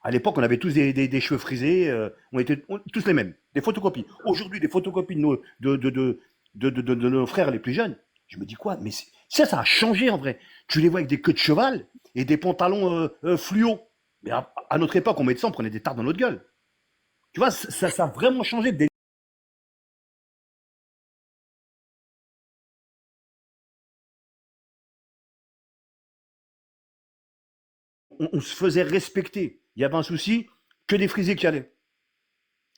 à l'époque, on avait tous des cheveux frisés, on était tous les mêmes, des photocopies. Aujourd'hui, des photocopies de nos frères les plus jeunes. Je me dis quoi? Mais ça a changé en vrai. Tu les vois avec des queues de cheval et des pantalons fluo. Mais à notre époque, on mettait ça, on prenait des tartes dans notre gueule. Tu vois, ça a vraiment changé. On se faisait respecter. Il y avait un souci, que des frisés qui allaient.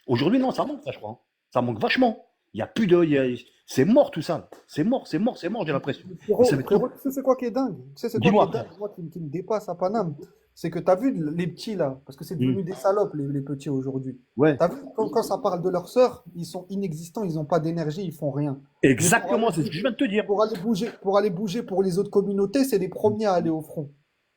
Aujourd'hui, non, ça manque, ça, je crois. Ça manque vachement. Il n'y a plus de. C'est mort tout ça. C'est mort, j'ai l'impression. Frérot, tu sais c'est quoi qui est dingue? Tu sais c'est quoi qui Dis-moi, est dingue, moi, qui me dépasse à Paname? C'est que tu as vu les petits là, parce que c'est devenu des salopes les petits aujourd'hui. Ouais. Tu as vu quand ça parle de leurs sœurs, ils sont inexistants, ils n'ont pas d'énergie, ils font rien. Exactement, c'est ce que je viens de te dire. Pour aller bouger pour les autres communautés, c'est les premiers à aller au front.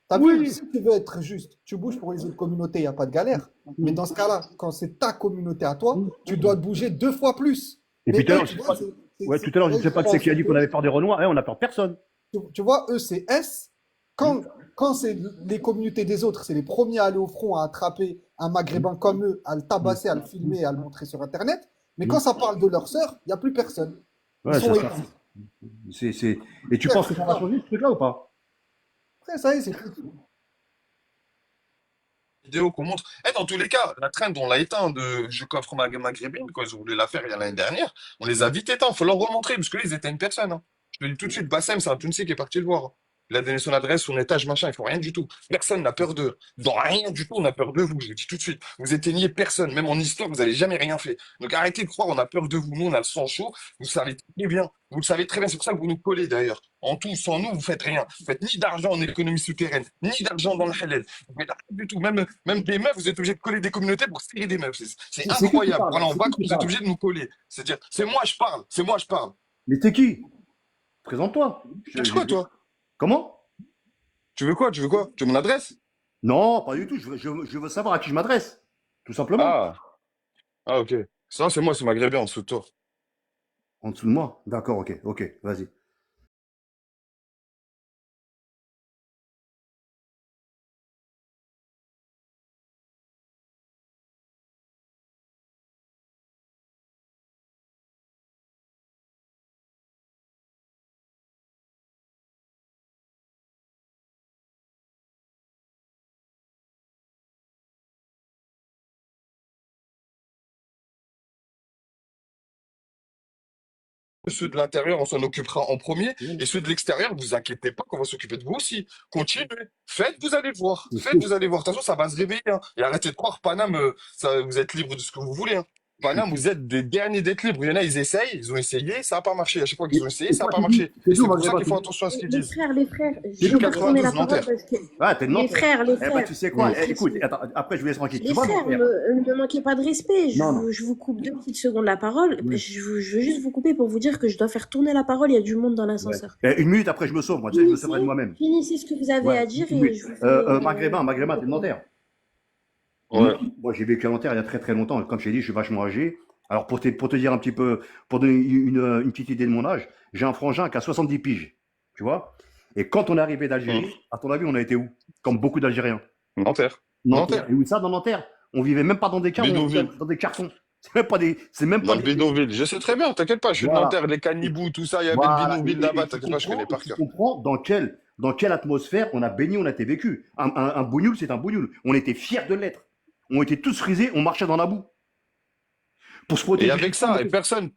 T'as vu, Oui. si tu veux être juste, tu bouges pour les autres communautés, il n'y a pas de galère. Mais dans ce cas-là, quand c'est ta communauté à toi, tu dois te bouger 2 fois plus. Et puis Mais tout à eux, l'heure, tu je sais vois, pas, ouais, tout à l'heure, je ne sais pas qui c'est qui a dit qu'on avait peur des Renois. On n'a peur de personne. tu vois, eux, c'est S. Quand c'est les communautés des autres, c'est les premiers à aller au front, à attraper un maghrébin comme eux, à le tabasser, à le filmer, à le montrer sur Internet. Mais quand ça parle de leurs sœurs, il n'y a plus personne. Ils Ouais, sont c'est ça. épuisés. Et tu penses que ça va changer ce truc-là ou pas? Après, ça y est, c'est Vidéo qu'on montre. Dans tous les cas, la trend, on l'a éteint de Je coffre ma maghrébine quand ils ont voulu la faire il y a l'année dernière. On les a vite éteints. Faut leur remontrer parce que là, ils étaient une personne. Hein. Je te le dis tout de suite, Bassem, c'est un Tunisi qui est parti le voir. Hein. Il a donné son adresse, son étage, machin. Ils font rien du tout. Personne n'a peur d'eux. Dans rien du tout, on a peur de vous. Je le dis tout de suite. Vous éteignez personne. Même en histoire, vous n'avez jamais rien fait. Donc arrêtez de croire, on a peur de vous. Nous, on a le sang chaud. Vous savez très bien. Vous le savez très bien. C'est pour ça que vous nous collez d'ailleurs. En tout, sans nous, vous faites rien. Vous faites ni d'argent en économie souterraine, ni d'argent dans le halal. Vous faites rien du tout. Même des meufs, vous êtes obligés de coller des communautés pour tirer des meufs. C'est incroyable. Voilà, on voit que vous êtes obligés de nous coller. C'est-à-dire, c'est moi, je parle. C'est moi, je parle. Mais t'es qui? Présente-toi. Tu quoi, toi? Comment? Tu veux quoi? Tu veux quoi? Tu veux mon adresse? Non, pas du tout. Je veux savoir à qui je m'adresse. Tout simplement. Ah, ok. Ça, c'est moi, c'est maghrébin en dessous de toi. En dessous de moi? D'accord, ok, vas-y. Ceux de l'intérieur, on s'en occupera en premier. Et ceux de l'extérieur, vous inquiétez pas qu'on va s'occuper de vous aussi. Continuez. Faites, vous allez voir. Faites, vous allez voir. De toute façon, ça va se réveiller. Hein. Et arrêtez de croire, Paname, vous êtes libre de ce que vous voulez. Hein. Paname, vous êtes des derniers d'être libres. Il y en a, ils essayent, ils ont essayé, ça n'a pas marché. À chaque fois qu'ils ont essayé, ça n'a pas marché. Et c'est pour ça qu'il faut attention à ce qu'ils disent. Les frères, Je suis je vais tourner la 92 parole Nanterre. parce que Ah, t'es de les Nantes. frères, Eh ben, tu sais quoi? Écoute, attends, après, je vous laisse tranquille. les Tu vois, mon frères, frère? ne me manquez pas de respect. Non. Je vous coupe 2 petites secondes la parole. Oui. Je veux juste vous couper pour vous dire que je dois faire tourner la parole. Il y a du monde dans l'ascenseur. Une minute après, je me sauve. Moi, tu sais, je me sauverai de moi-même. Finissez ce que vous avez Ouais. à dire Oui. et je vous fais... Maghrébin, t'es de Nanterre. Ouais. Moi, j'ai vécu à Nanterre il y a très très longtemps. Comme je t'ai dit, je suis vachement âgé. Alors, pour te dire un petit peu, pour donner une petite idée de mon âge, j'ai un frangin qui a 70 piges. Tu vois? Et quand on est arrivé d'Algérie, à ton avis, on a été où? Comme beaucoup d'Algériens. Nanterre. Nanterre. Et où ça, dans Nanterre? On vivait même pas dans des cartons, Bidonville. dans des cartons. C'est même Dans pas le des. bidonville. Je sais très bien, t'inquiète pas, je suis de Voilà. Nanterre, les cannibous, tout ça, il y avait Voilà. le bidonville là-bas, Et t'inquiète pas, je connais par tu cœur. comprends dans quelle atmosphère on a baigné, on a été vécu. Un bougnoul, c'est un bougnoul. On était fiers de l'être. On était tous frisés, on marchait dans la boue. pour se Et protéger. avec ça, et personne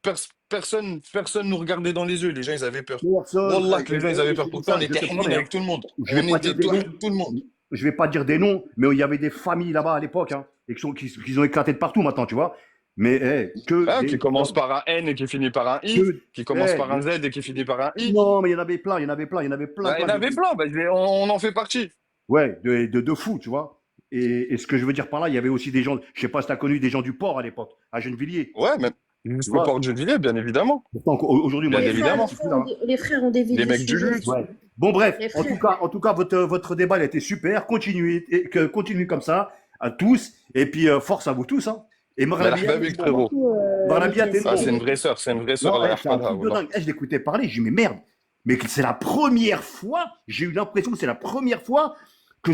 nous regardait dans les yeux. Les gens, ils avaient peur. Personne, Wallah, frère. que les gens, ils avaient peur. C'est pour Pourtant, ça, on je était te hinin promets, hein. avec tout le monde. Je vais On pas dire était des tout noms. avec tout le monde. Je vais pas dire des noms, mais il y avait des familles là-bas à l'époque, hein, et qui ont éclaté de partout maintenant, tu vois. Mais que Ah, des qui commence par un N et qui finit par un I, que qui commence par un des- Z et qui finit par un I. non, mais il y en avait plein, il y en avait plein, il y en avait plein, Bah, il y plein en avait plein, bah, on en fait partie. ouais, de fous, tu vois. Et ce que je veux dire par là, il y avait aussi des gens, je sais pas si tu as connu des gens du port à l'époque, à Gennevilliers, Ouais, mais tu jusqu'au vois. port de Gennevilliers, bien évidemment. Pourtant, aujourd'hui, moi, Bien je évidemment. suis plus là, hein. Les frères ont des vies Les de mecs du sujets. luxe. Ouais. Bon, bref, Les en frères. tout cas, votre débat, il a été super. Continuez comme ça, à tous. Et puis, force à vous tous, hein. Et Mais Marnabia, la Merci frérot. beaucoup, Marnabia, Mickaël, t'es Ah, bon. c'est une vraie sœur, c'est une vraie sœur, Non, Allah c'est un yarhamha, truc de wallah. dingue. Je l'écoutais parler, je dis, mais merde. Mais c'est la première fois, j'ai eu l'impression que c'est la première fois que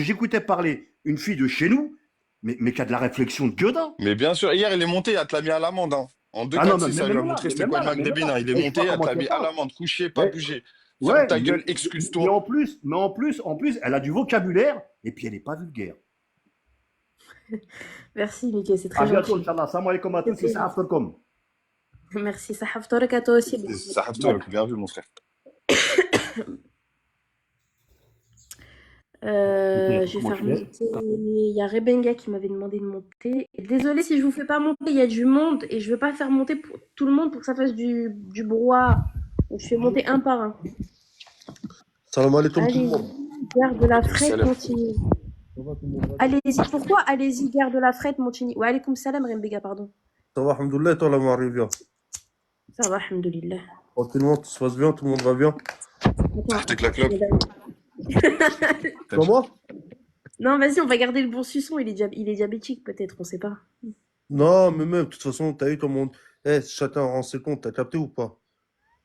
j'écoutais parler une fille de chez nous, mais qui a de la réflexion de gueudin. Mais bien sûr, hier, il est monté, il te l'a mis à l'amende, hein. En Ah non, 2-4-6, ça lui a montré c'était quoi le maghrébin. Il est mais je sais pas monté, il te comment l'a tu mis à parles. l'amende. Couché, pas Ouais, bougé. Ferme ouais, ta gueule, mais excuse-toi. en plus, elle a du vocabulaire et puis elle n'est pas vulgaire. Merci, Mickaël, c'est À très bientôt, gentil. Inch'Allah. Salam alaikum à tous, c'est ça, Aftercom. Merci, ça haftarek à toi aussi. Ça haftarek, bien vu, mon frère. Je vais faire monter. Il y a Rebenga qui m'avait demandé de monter. Désolée si je vous fais pas monter, il y a du monde et je veux pas faire monter tout le monde pour que ça fasse du brouhaha. Donc je fais monter un par un. Salam alaikum tout le Allez, monde. garde la frette, Salam. Montini. Allez-y, pourquoi allez-y, garde la frette, Montini. Wa alaykoum salam, Rebenga, pardon. Ça va, alhamdoulilah, et toi, la Marie-Via? Ça va, alhamdoulilah. Tranquillement, tout se passe bien, tout le monde va bien. Avec la clope. Comment? Non, vas-y, on va garder le bon suçon. Il est diabétique, peut-être, on sait pas. Non, mais même, de toute façon, t'as eu comment. Chacun rend ses comptes, t'as capté ou pas?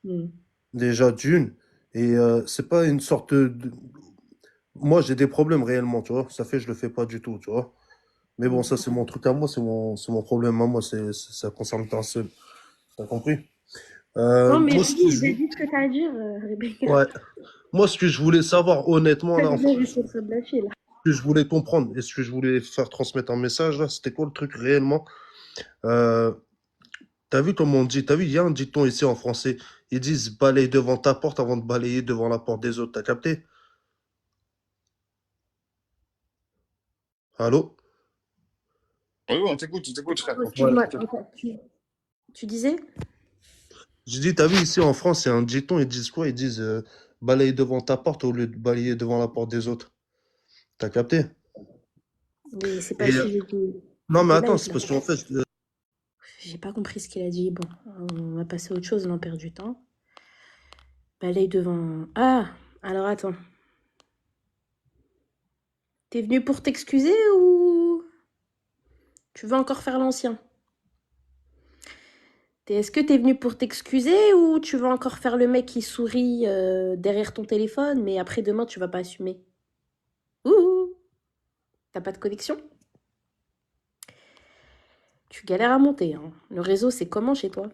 Hmm. Déjà, d'une. Et c'est pas une sorte de. Moi, j'ai des problèmes réellement, tu vois. Ça fait, je le fais pas du tout, tu vois. Mais bon, ça, c'est mon truc à moi, c'est mon problème à moi, ça concerne qu'un seul. T'as compris? Non, mais Moi, dis ce que t'as à dire, Rebecca. ouais. Moi, ce que je voulais savoir, honnêtement, là, Là, je suis en train de lâcher, là. ce que je voulais comprendre et ce que je voulais faire transmettre un message, là, c'était quoi le truc réellement? T'as vu comment on dit? T'as vu, il y a un dicton ici en français. Ils disent balaye devant ta porte avant de balayer devant la porte des autres. T'as capté? Allô? Oui, on t'écoute, frère. Oh, excuse-moi, tu disais? Je dis, t'as vu, ici en France, il y a un dicton, ils disent quoi? Ils disent balayer devant ta porte au lieu de balayer devant la porte des autres. T'as capté? Mais c'est pas Et, le sujet du non, mais live, attends, là. c'est parce qu'en fait, J'ai pas compris ce qu'il a dit. Bon, on va passer à autre chose, on en perd du temps. Balaye devant... Ah, alors attends. T'es venu pour t'excuser ou tu veux encore faire l'ancien? Est-ce que t'es venu pour t'excuser ou tu veux encore faire le mec qui sourit derrière ton téléphone, mais après demain tu vas pas assumer? Ouh, t'as pas de connexion? Tu galères à monter, hein. Le réseau, c'est comment chez toi?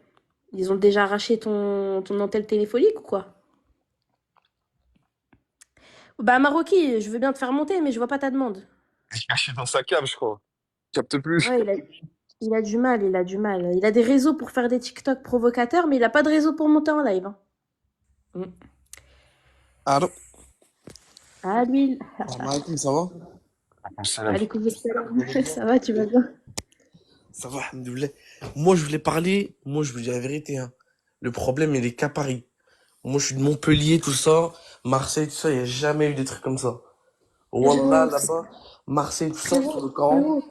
Ils ont déjà arraché ton antenne téléphonique ou quoi? Bah, Maroki, je veux bien te faire monter, mais je vois pas ta demande. Il est caché dans sa cave, je crois. Capte plus. Ouais, il a du mal, il a du mal. Il a des réseaux pour faire des TikTok provocateurs, mais il a pas de réseau pour monter en live, hein. Allô? Ah, lui. Salam alaikum, ça va? Allez, coucou, salam. Ça va, tu vas bien? Ça va, alhamdoulilah. Moi, je vous dis la vérité, hein. Le problème, il est qu'à Paris. Moi, je suis de Montpellier, tout ça, Marseille, tout ça, il n'y a jamais eu des trucs comme ça. Wallah, là-bas, Marseille, tout ça, sur le Coran.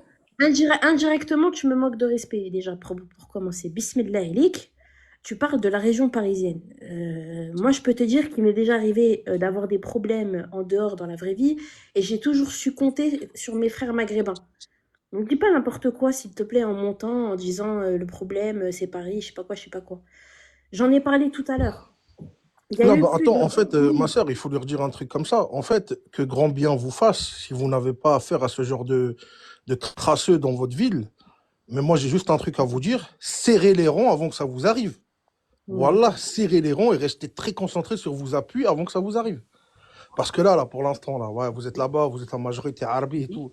Indirectement, tu me manques de respect, déjà, pour commencer. Bismillah alik, tu parles de la région parisienne. Moi, je peux te dire qu'il m'est déjà arrivé d'avoir des problèmes en dehors, dans la vraie vie, et j'ai toujours su compter sur mes frères maghrébins. Ne dis pas n'importe quoi, s'il te plaît, en montant, en disant le problème, c'est Paris, je sais pas quoi. J'en ai parlé tout à l'heure. non, bah attends, en fait, ma sœur, il faut lui redire un truc comme ça. En fait, que grand bien vous fasse, si vous n'avez pas affaire à ce genre de crasseux dans votre ville. Mais moi, j'ai juste un truc à vous dire. Serrez les rangs avant que ça vous arrive. Voilà, serrez les rangs et restez très concentrés sur vos appuis avant que ça vous arrive. Parce que là, pour l'instant, là, ouais, vous êtes là-bas, vous êtes en majorité arabe et tout.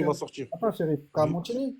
qui va sortir. Attends, chérie, Camontini,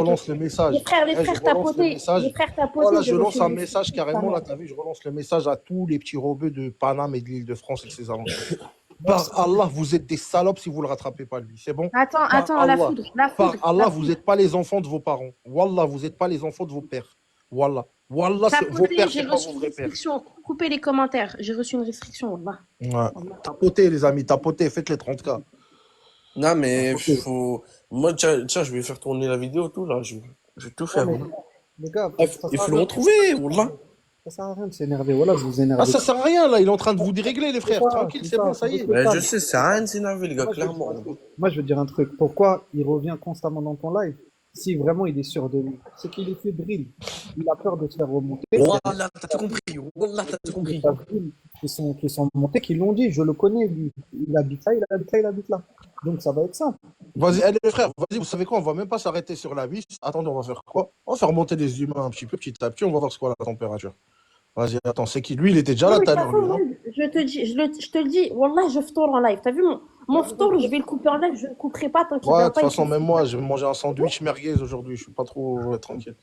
relance le message. Les frères Je relance le tapotés. message. Les frères tapotés. Voilà, j'ai je lance reçu un des message photos de carrément, ta là, mère. t'as vu, je relance le message à tous les petits rebeux de Paname et de l'Île-de-France et de ses alentours. Par Allah, vous êtes des salopes si vous le rattrapez pas, lui. C'est bon? Attends, Par attends, la Allah. foudre, la Par foudre, Allah, la vous foudre. n'êtes pas les enfants de vos parents. Wallah, vous n'êtes pas les enfants de vos pères. Wallah. Wallah, vos Tapoter, pères, j'ai c'est pas reçu vos une vrais pères. restriction. Coupez les commentaires. J'ai reçu une restriction, wallah. Ouais. Wallah. Tapotez, les amis, tapotez, faites les 30K. Non, mais Tapotez. faut. Moi, tiens, je vais faire tourner la vidéo, tout, là. Je vais tout Non, faire. mais Wallah. les gars, Ah, ça il sert à faut le rien. retrouver, Wallah. Ça sert à rien de s'énerver. Voilà, vous vous Ah, énervez. ça sert à rien, là. Il est en train de vous dérégler, les C'est frères. ça, Tranquille, c'est c'est bon, ça, ça c'est y est. Mais je respectable. sais, ça sert à rien de s'énerver, les gars, Moi, je veux dire clairement. un truc. Moi, je veux dire un truc. Pourquoi il revient constamment dans ton live? Si vraiment il est sûr de lui, c'est qu'il est fébrile. Il a peur de se faire remonter. Il y a Wallah, t'as tout compris. Wallah, t'as tout des compris. personnes qui sont montées, qui l'ont dit. Je le connais, lui. Il habite là, il habite là, il habite là. Donc, ça va être simple. Vas-y, allez, les frères, vas-y, vous savez quoi? On va même pas s'arrêter sur la vis. Attendez, on va faire quoi? On va faire monter les humains un petit peu, petit à petit. On va voir ce qu'est la température. Vas-y, attends, c'est qui? Lui, il était déjà Non, là mais tout de à toute l'heure, façon, lui, non? moi, je te le dis, wallah, je ftour en live. T'as vu mon ftour, je vais le couper en live, je ne le couperai pas tant qu'il Ouais, vient de toute pas façon, ici. même moi, j'ai mangé un sandwich merguez aujourd'hui. Je suis pas trop tranquille.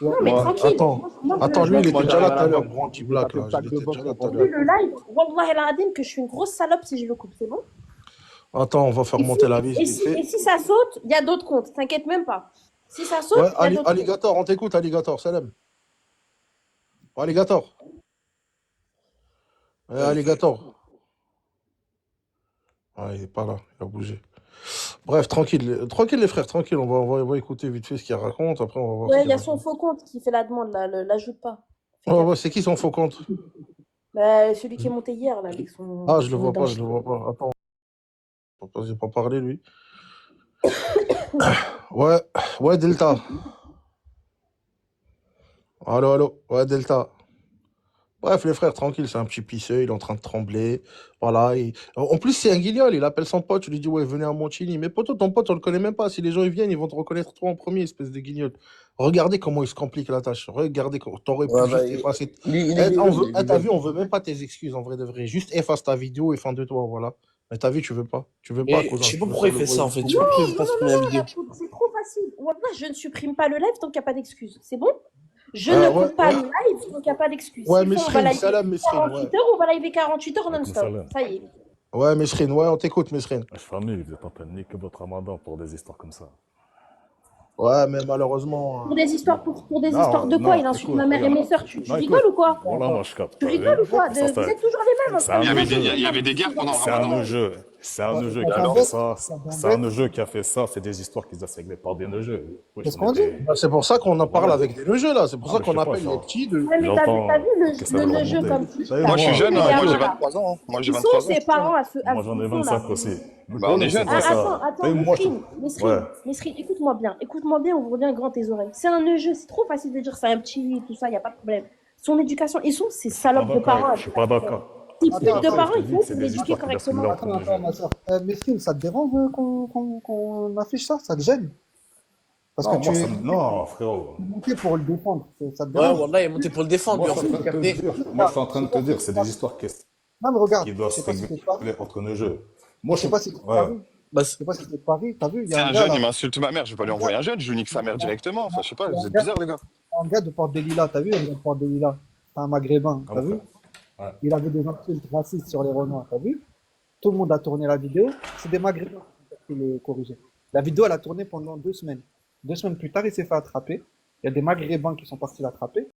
Non, mais Moi, tranquille. Attends, Moi, attends, lui, il je était moi, déjà j'arrive là à tout à la l'heure, vendre. gros petit Je vais black, taper là. le Il sac de était box déjà là tout pour à vu l'heure. le live, wallah el adim que je suis une grosse salope si je le coupe, c'est bon? Attends, on va faire monter la vis Et vite fait. si ça saute, il y a d'autres comptes, t'inquiète même pas. Si ça saute, Ouais, il y a d'autres comptes. Alligator, on t'écoute, Alligator, salam. Alligator. Ouais, Alligator. Ah, il est pas là, il a bougé. Bref, tranquille les frères, tranquille, on va écouter vite fait ce qu'il raconte, après on va voir ce Ouais, il qu'il y a son raconte. faux compte qui fait la demande, là, l'ajoute pas. Fais Ouais, gaffe. ouais, c'est qui son faux compte? Bah, celui qui est monté hier, là, avec son, Ah, je le son vois pas, je identité. le vois pas. Attends, j'ai pas parlé lui. Ouais, ouais, Delta. Allô, allô, ouais, Delta. Bref, les frères, tranquille, c'est un petit pisseux, il est en train de trembler. Voilà. En plus, c'est un guignol, il appelle son pote, tu lui dis, ouais, venez à Montigny. Mais poto, ton pote, on le connaît même pas. Si les gens ils viennent, ils vont te reconnaître toi en premier, espèce de guignol. Regardez comment il se complique la tâche. Regardez, t'aurais pu Ouais, bah, juste effacer. il est Eh, on gueule, veut, il est t'as vu, gueule. on veut même pas tes excuses en vrai de vrai. Juste efface ta vidéo et fin de toi, voilà. Mais t'as vu, tu veux pas. Tu veux pas, Mais cousin. je sais Tu pas veux pourquoi il faire fait le ça, en voyou. fait. Je sais pas pourquoi il veut pas supprimer la vidéo. La poudre, c'est trop facile. Wallah, je ne supprime pas le live tant qu'il n'y a pas d'excuse. C'est bon? Je ne Ouais, coupe pas ouais. le live tant qu'il n'y a pas d'excuse. Ouais, S'il faut, on va Mesrine, live salam, Mesrine, 48 ouais. heures, on va live 48 heures Alaikum non-stop. salam. Ça y est. Ouais, Mesrine, ouais, on t'écoute, Mesrine. Famille, vous êtes en train de niquer votre ramadan pour des histoires comme ça. Ouais, mais malheureusement. Pour des histoires, pour des histoires Non, de quoi? non, Il insulte écoute, ma mère et regarde. mes sœurs. Tu Non, rigoles écoute. ou quoi? Voilà, moi je capte. Tu T'as rigoles vu? ou quoi? Ça, Vous êtes toujours les mêmes. c'est Entre un vous, jeu. Il y avait des guerres pendant le C'est un ramadan. jeu. C'est un jeu qui Ça a fait t'embête? ça. Ça C'est un t'embête? jeu qui a fait ça. C'est des histoires qui doivent se régler par des jeux. Oui, C'est ce on qu'on dit. était. Bah, c'est pour ça qu'on en parle Voilà. avec des jeux là. C'est pour Ah, ça mais je qu'on sais pas, appelle les petits de. Ouais, mais t'as vu j'entends que ça veut le jeu remonter. comme si. Ça y est, Moi, je suis T'as vu jeune, les moi, gamins j'ai là? 23 ans. Moi, j'ai Ils sont 23 ans. ses parents à ce moi j'en ai fond là. 25 aussi. Bah, on est jeunes. C'est ça. Attends, T'as vu, moi, Mesrine, ouais. écoute-moi bien, ouvre bien grand tes oreilles. C'est un jeu, c'est trop facile de dire c'est un petit, tout ça, y a pas de problème. Son éducation, ils sont ces Je suis pas salopes de parents. d'accord. Je suis pas d'accord. Ces Attends, putes de attends, parents, je te il dis faut que c'est des l'éduquer histoires qui doivent se correctement. régler entre attends, deux ma jeux. soeur. Mesquine, ça te dérange qu'on affiche ça? Ça te gêne? Parce que Non, tu moi, es ça me... Non, frérot. monté pour le défendre. Ça te Ouais, dérange? Wallah, il est monté pour le défendre, Moi, lui, je en suis en fait. train de te Capté. dire. Moi, je suis en train de te dire, c'est des histoires Non, mais regarde, qui doivent je sais se pas si t'es de Paris. régler entre nos jeux. Je Moi, je sais suis. pas si t'es de Ouais. Paris. Bah, Je sais pas si t'es de Paris. T'as vu, il y C'est a un un gars jeune, là. il m'insulte ma mère. Je vais pas lui envoyer un jeune. Je lui nique sa mère directement. Enfin, je sais pas, Il y a vous un êtes gars, bizarres, les gars. un gars de Porte des Lilas. T'as vu, un gars de Porte des Lilas. C'est un maghrébin. Ah, T'as mon vu? frère. Ouais. Il avait des insultes racistes sur les Renois. T'as vu? Tout le monde a tourné la vidéo. C'est des maghrébins qui le corrigeaient. La vidéo, elle a tourné pendant 2 semaines. 2 semaines plus tard, il s'est fait attraper. Il y a des maghrébins qui sont partis l'attraper.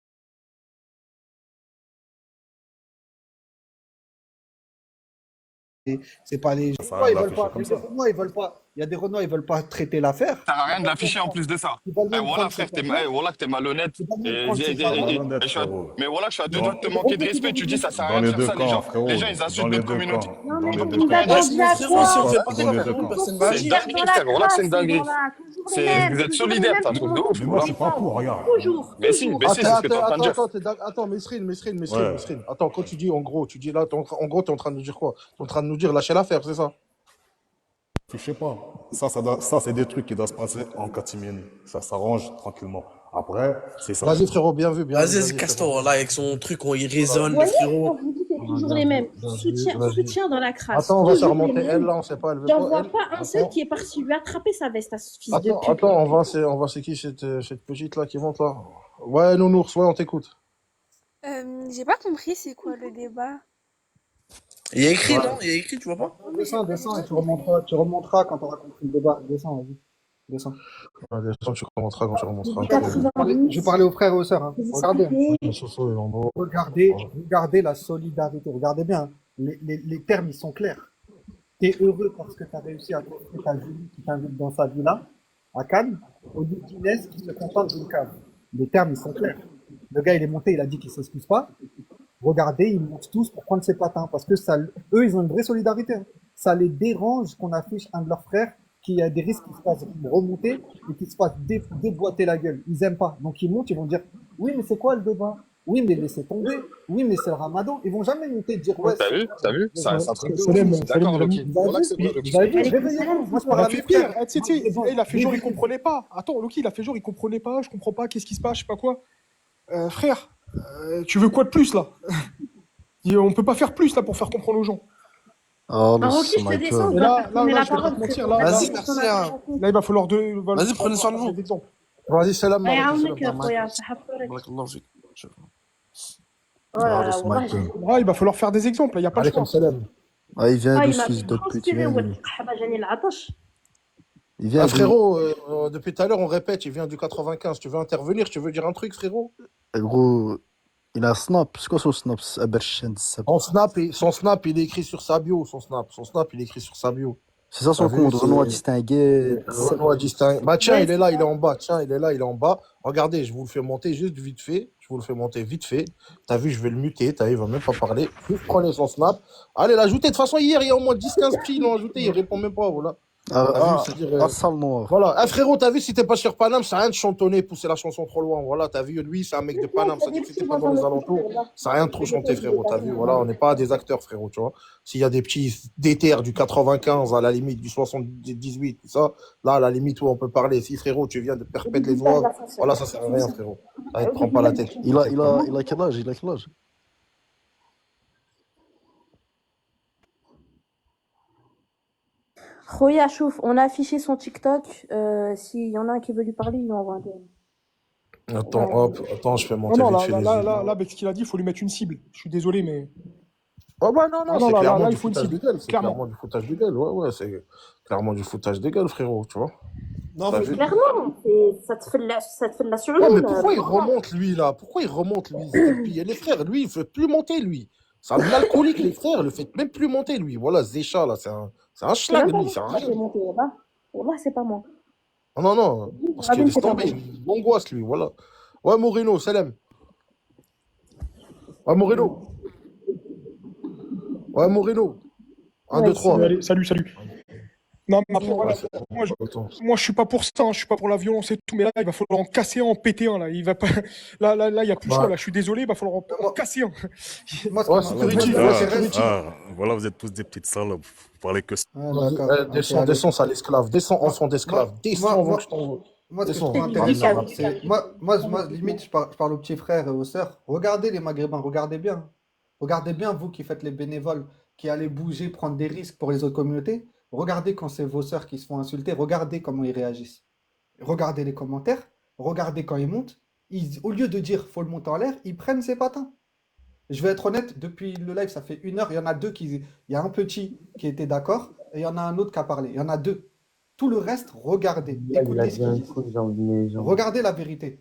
Et c'est pas les Ça sert à Renois, rien ils de veulent l'afficher pas. comme Il y a ça. des Renois, ils veulent pas. Il y a des Renois, ils veulent pas traiter l'affaire. Ça sert à rien de l'afficher en plus de ça. Ils veulent Eh, même voilà, prendre frère, ses parents. voilà que t'es malhonnête. Ils veulent même Et, prendre et- ses et- C'est pas parents. malhonnête, et frérot. mais voilà, je suis à deux Dans, doigts de te manquer de respect. Tu dis ça sert à dans rien de les faire deux ça. camps, frérot. Les gens, ils insultent Dans les notre deux communauté. camps. Non, Dans mais les deux vous camps. mais attendez à frérot, si on quoi? fait pas Dans ça, les deux frérot, camps. personne va Faut C'est dire agir. dingue, dans la frère. Voilà que c'est crasse, une c'est dinguerie. dans la... Toujours les mêmes, Vous êtes toujours les solidaires, mêmes c'est un truc qui de vont ouf. Mais moi, Voilà. c'est pas pour, regarde. toujours, Mais si, toujours. mais si, c'est ce que t'es en train de dire. Attends, Mesrine. Ouais. Attends, quand tu dis en gros, tu dis là, en gros, t'es en train de nous dire quoi? T'es en train de nous dire lâcher l'affaire, c'est ça? Je sais pas. Ça c'est des trucs qui doivent se passer en catimini. Ça s'arrange tranquillement. Après, c'est ça. Vas-y, frérot, bien vu, Vas-y, frérot. casse-toi, là, avec son truc, il Vous résonne, le voyez, frérot. quand vous dites c'est toujours les mêmes. Soutien dans la crasse. Attends, on va faire Toujours les monter mêmes. elle, là, on sait pas, elle veut J'en pas, vois elle. pas un seul Attends, qui est parti lui attraper sa veste à ce fils de pute. attends, on va, c'est qui cette petite là qui monte là? Ouais, Nounours, ouais, on t'écoute. J'ai pas compris c'est quoi le débat. Il y a écrit, Ouais. non? Il y a écrit, tu vois pas? Descends et tu remonteras quand on aura compris le débat. Descends, vas-y. Descends. Ouais, descends, tu commenteras quand tu remonteras. Je vais parler aux frères et aux sœurs. Hein. Regardez. Soso, il est en bas. Regardez la solidarité. Regardez bien. Hein. Les termes, ils sont clairs. T'es heureux parce que tu as réussi à trouver ta Julie qui t'invite dans sa villa à Cannes, au lieu d'Inès qui se contente d'une cave. Les termes, ils sont clairs. Le gars, il est monté, il a dit qu'il s'excuse pas. Regardez, ils montent tous pour prendre ses patins parce que ça, eux, ils ont une vraie solidarité. Hein. Ça les dérange qu'on affiche un de leurs frères qui a des risques qui se fassent remonter et qui se fasse déboîter la gueule. Ils aiment pas. Donc ils montent, ils vont dire oui, mais c'est quoi le débat? Oui, mais laissez tomber. Oui, mais c'est le ramadan. Ils vont jamais monter et dire ouais. T'as vu? T'as vu? C'est un truc de ouf. Salam, Je suis d'accord, Loki. Voilà que c'est vrai, Loki. Vous avez vu, réveillez-vous. Moi, je parle Il a à fait mes pire. frères. Tu sais, il a fait genre, il comprenait pas. Attends, Loki, il a fait genre, il comprenait pas. Je comprends pas. Qu'est-ce qui se passe? Je sais pas quoi. Frère, tu veux quoi de plus là? On peut pas faire plus là pour faire comprendre aux gens. Oh, le Rocky, je te sniper. descends, Et je dois là, faire tourner la je vais pas parole. te mentir. Vas-y, merci. Hein. Là, il va falloir Vas-y, prenez soin de vous. des exemples. Vas-y, salam. الله Maroc, يعاونك salam. خويا صحة فطورك. Barakallahu fik. Oh, le والله sniper. Ouais, il va falloir faire des exemples. Il n'y a pas le Allez, choix. comme salam. Ah, il vient il d'où ce m'a fils de pute? Il transpiré vient d'où? والقحبة جاني العطش. Il vient Ah, d'où? frérot, depuis tout à l'heure, on répète, il vient du 95. Tu veux intervenir? Tu veux dire un truc, frérot? Gros, il a un snap. C'est quoi son snap? C'est Aberchan, ça. Son snap, il est écrit sur sa bio. Son snap, il est écrit sur sa bio. C'est ça son T'as vu, compte, c'est- Renoir distingué. Renoir distinct. Bah tiens, il est là, il est en bas. Tiens, il est là, il est en bas. Regardez, je vous le fais monter juste vite fait. Je vous le fais monter vite fait. T'as vu, je vais le muter. T'as vu, il va même pas parler. Juste prenez son snap. Allez, l'ajouter. De toute façon, hier, il y a au moins 10-15 petits, ils l'ont ajouté. Il répond même pas, voilà. T'as vu, c'est-à-dire, Ah, sale noir. voilà. Ah, frérot, t'as vu, si t'es pas sur Paname, ça sert à rien de chantonner, pousser la chanson trop loin. Voilà, t'as vu, lui, c'est un mec de Paname. Ça dit que si t'es pas dans les alentours, ça sert à rien de trop chanter, frérot. T'as vu, voilà, on n'est pas des acteurs, frérot, tu vois. S'il y a des petits déterres du 95, à la limite, du 78, tout ça, là, à la limite, où on peut parler. Si, frérot, tu viens de perpète les doigts, voilà, ça sert à rien, frérot. Ça te prend pas la tête. Il a quel âge? Il a quel âge? خويا شوف, on a affiché son TikTok. S'il y en a un qui veut lui parler, il lui envoie un DM. Attends, hop, attends, je fais Non, monter non, vite là, fait là, les là, yeux. là, avec ce qu'il a dit, il faut lui mettre une cible. Je suis désolé, mais. Oh bah non, Ah non, non, c'est là, clairement là, du il faut une foutage de cible. gueule. C'est Clairement. clairement du foutage de gueule. Ouais, ouais, c'est clairement du foutage de gueule, frérot, tu vois. Non, T'as mais vu? Clairement, ça te fait de la Ouais, surlune. mais pourquoi il remonte, lui, là? Pourquoi il remonte, lui? Et puis, les frères, lui, il fait plus monter, lui. C'est un alcoolique, les frères, le fait même plus monter, lui. Voilà, Zécha, là, c'est un C'est même schlag, pas lui, moi c'est un qui l'a fait rien. monter là-bas. Wallah, c'est pas moi. Non, non, parce qu'il Rabin, laisse c'est pas tomber, moi. il angoisse, lui, voilà. Ouais, Moreno, salam. Ouais, Moreno. Ouais, Moreno. 1, 2, 3. Allez, salut, salut. Non, mais après, voilà. Ouais, Moi, je suis pas pour ça, hein, je suis pas pour la violence et tout, mais là, il va falloir en casser un, en péter un, là. Il va pas... Là, il y a plus de choix, là. Je suis désolé, il va falloir en casser un. Moi, ce Ouais, qui security, m'intéresse, ouais, security. Voilà, vous êtes tous des petites salopes. Vous parlez que ça. d'accord. Ok, Descends, allez. descends, sale esclave. Descends, enfant d'esclave. Descends avant que je t'envoie. Moi, ce Descends. qui m'intéresse, c'est. Moi, limite, je parle aux petits frères et aux sœurs. Regardez les Maghrébins, regardez bien. Regardez bien, vous qui faites les bénévoles, qui allez bouger, prendre des risques pour les autres communautés. Regardez quand c'est vos sœurs qui se font insulter, regardez comment ils réagissent. Regardez les commentaires, regardez quand ils montent. Au lieu de dire faut le monter en l'air, ils prennent ses patins. Je vais être honnête, depuis le live, ça fait 1 heure, il y en a deux il y a un petit qui était d'accord et il y en a un autre qui a parlé. Il y en a deux. Tout le reste, regardez. Écoutez ce qu'ils disent. Regardez la vérité.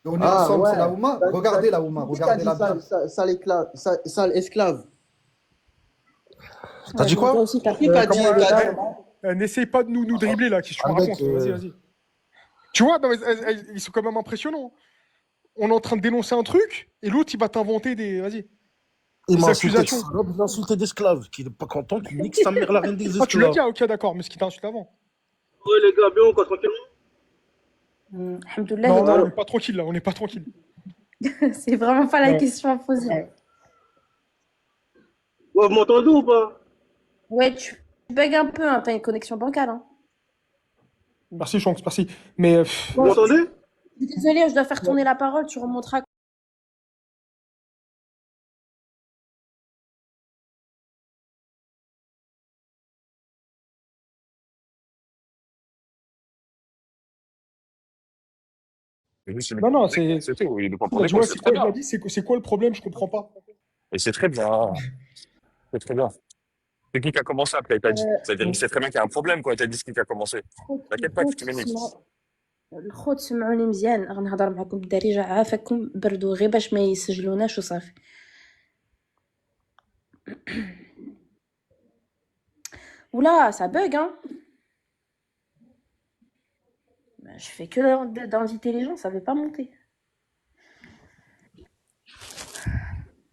On est ensemble, c'est la Ouma. Regardez la Ouma, regardez-la bien. Sale esclave. T'as dit quoi? N'essaye pas de nous dribbler, là, qu'est-ce que tu me racontes? Vas-y, vas-y. Tu vois, non, mais, ils sont quand même impressionnants. On est en train de dénoncer un truc, et l'autre, il va t'inventer des... Vas-y. Il Des m'a insulté de accusations. salope, il m'a insulté d'esclave. Qui n'est pas content, qui nique sa mère la reine des Ah, tu l'as esclaves. dit, ah, ok, d'accord, mais ce qui t'a insulté avant. Ouais, les gars, bien ou quoi, tranquillement? Alhamdoulilah, Non, les on gars. n'est pas tranquille, là, on n'est pas tranquille. C'est vraiment pas la Ouais. question à poser. Ouais, vous m'entendez ou pas? Ouais, tu bugs un peu, hein. T'as une connexion bancale, hein. Merci, Shanks, merci. Mais... Vous m'entendez? Je suis désolée, je dois faire tourner la parole, tu remonteras. Non, non, c'est tout. Il ne tu comprenait vois, pas, c'est c'est quoi, très il a bien. dit, c'est quoi le problème, je comprends pas. Et c'est très bien. C'est très bien. C'est qui a commencé après? T'as dit. C'est-à-dire qu'il Euh, sait très bien qu'il y a un problème, quoi. T'as dit ce qui a commencé. T'inquiète pas, tu te m'énerves. الخوت سمعوني مزيان غنهضر معكم بالدارجة عافاكم بردوا غير باش ما يسجلوناش وصافي. Oula, ça bug, hein. Je fais que d'inviter les gens, ça veut pas monter.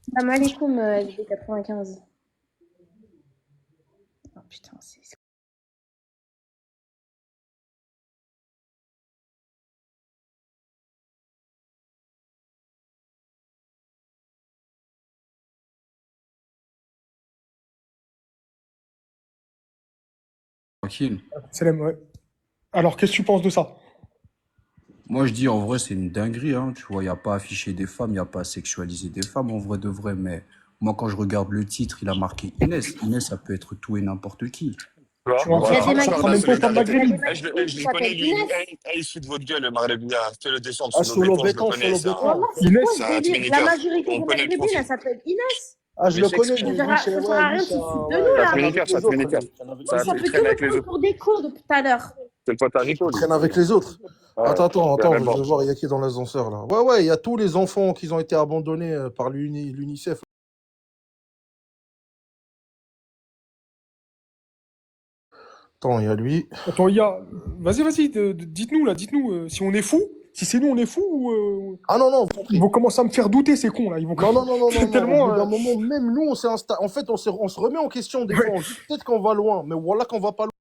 Salam alaikum, FD95. Oh putain, c'est... Tranquille. Salam, ouais. Alors, qu'est-ce que tu penses de ça? Moi, je dis en vrai, c'est une dinguerie. Hein. Tu vois, il n'y a pas affiché des femmes, il n'y a pas sexualisé des femmes en vrai de vrai. Mais moi, quand je regarde le titre, il a marqué Inès. Inès, ça peut être tout et n'importe qui. Tu vois, Il y a des ça Maghrébins, c'est il y a des Maghrébins. je le connais, lui. Il se fout de votre gueule, le Maghrébin. Fais-le descendre Ah, sous sur nos béton, je le l'Obéton, connais. sur C'est un, l'Obéton. Inès, c'est un La Timinikeur. majorité On des connaît le Maghrébins, profil. elle s'appelle Inès. Ah, je Mais le c'est connais, exclu. lui. Ça Lui, sert c'est à ouais, rien lui, de se c'est foutre un. de Ouais, nous, il là. traîne avec Ça les te autres, Timinikeur. lui. Il traîne avec Ça, les Ça autres. fait il que traîne nous avec les prendre autres. pour des cons depuis tout à l'heure. C'est le pote à Rico, lui. Il traîne avec les autres. Ouais, Attends, carrément. je vais voir, il y a qui dans l'ascenseur, là. Ouais, il y a tous les enfants qui ont été abandonnés par l'UNICEF. Attends, il y a lui. Attends, il y a... Vas-y, dites-nous, là, dites-nous si on est fou. Si c'est nous, on est fou ou... Ah non, Ils vont commencer à me faire douter, ces cons, là. Ils vont... non. C'est Au tellement... bout d'un moment, même nous, on s'est en fait, on se remet en question des fois. On se dit peut-être qu'on va loin, mais voilà qu'on va pas loin.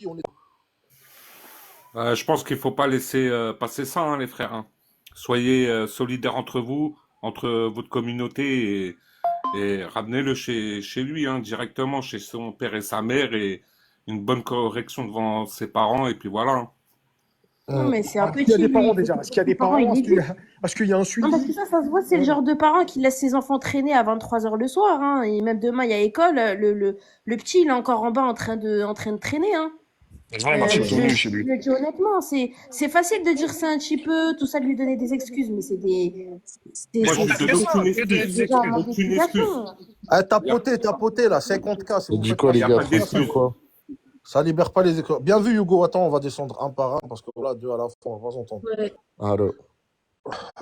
On est... Je pense qu'il faut pas laisser passer ça, hein, les frères. Hein. Soyez solidaires entre vous, entre votre communauté, et ramenez-le chez lui, hein, directement, chez son père et sa mère, et une bonne correction devant ses parents, et puis voilà. Hein. Non, mais c'est un Est-ce qu'il y a petit, des lui. parents, déjà? Est-ce qu'il y a des parents? il est Est-ce qu'il y a un Non, suivi? parce que ça se voit, c'est le genre de parent qui laisse ses enfants traîner à 23h le soir, hein. Et même demain, il y a école. Le petit, il est encore en bas en train de traîner, hein. Ouais, Martin, ils sont venus chez lui. Je le dis honnêtement, c'est facile de dire c'est un petit peu, tout ça, de lui donner des excuses, mais c'est des... Moi, je c'est ne donne aucune excuse. déjà un manque Aucune excuse. d'explication. Ah, t'as poté, là, 50K. Et dit quoi, les gars, tranquille ou quoi? Ça libère pas les écoles. Bien vu, Hugo. Attends, on va descendre un par un, parce que là, deux à la fois, on va s'entendre. Ouais. Allô?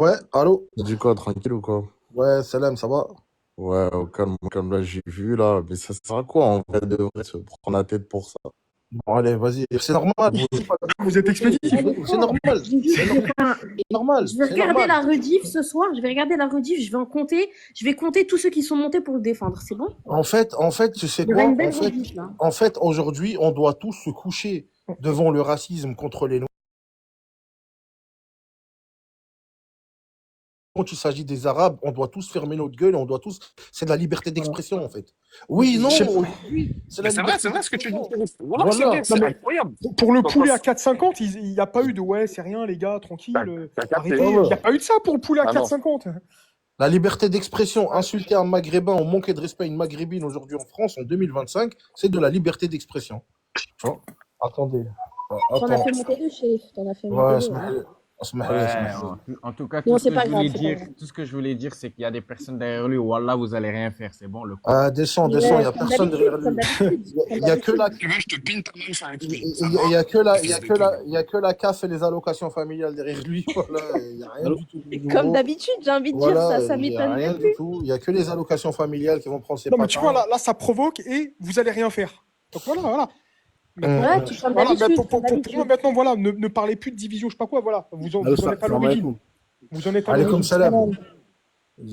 Ouais, allô? T'as dit quoi, tranquille ou quoi? Ouais, Salam, ça va? Ouais, au calme, là, j'ai vu, là. Mais ça sert à quoi, en vrai, de vrai, se prendre la tête pour ça? Bon, allez, vas-y. C'est normal. Vous êtes expéditif. C'est normal. C'est normal. Je vais regarder la rediff ce soir, je vais regarder la rediff, je vais compter tous ceux qui sont montés pour le défendre, c'est bon? En fait, tu sais Il y aura quoi? une belle rediff, là. En fait, aujourd'hui, on doit tous se coucher devant le racisme contre les Noirs. Quand il s'agit des Arabes, on doit tous fermer notre gueule, on doit tous. C'est de la liberté d'expression, en fait. Oui, non, oui, c'est la liberté. C'est vrai ce que tu dis. Voilà. Voilà, c'est vrai, c'est Non, mais incroyable. pour le poulet à 4,50, il n'y a pas eu de ouais, c'est rien, les gars, tranquille. T'as capté. Arrêtez. Il n'y a pas eu de ça pour le poulet à Ah non. 4,50. La liberté d'expression, insulter un Maghrébin ou manquer de respect à une Maghrébine aujourd'hui en France, en 2025, c'est de la liberté d'expression. Tu vois? Attendez. T'en as fait monter deux, chef. T'en as fait Ouais, monter deux. Smahlé. En tout cas, Non, tout c'est ce pas que je grave, voulais c'est pas dire, grave. tout ce que je voulais dire, c'est qu'il y a des personnes derrière lui. Wallah, vous allez rien faire. C'est bon, le coup. Descends, il n'y a personne derrière lui. Il n'y a que la. Tu veux, je te pine ta main sur un cri. Il y a que la CAF et les allocations familiales derrière lui. Voilà, il n'y a rien du tout. de nouveau. Comme d'habitude, j'ai envie de dire Voilà, ça il n'y a m'étonne rien même du plus. tout. Il n'y a que les allocations familiales qui vont prendre ses Non, mais tu vois, patins. là, ça provoque et vous allez rien faire. Donc voilà. Ouais, tu comme Voilà, d'habitude. pour moi, maintenant, voilà, ne parlez plus de division, je sais pas quoi, voilà. Vous en êtes à l'origine. Vous en êtes à Allez, comme l'origine. salam.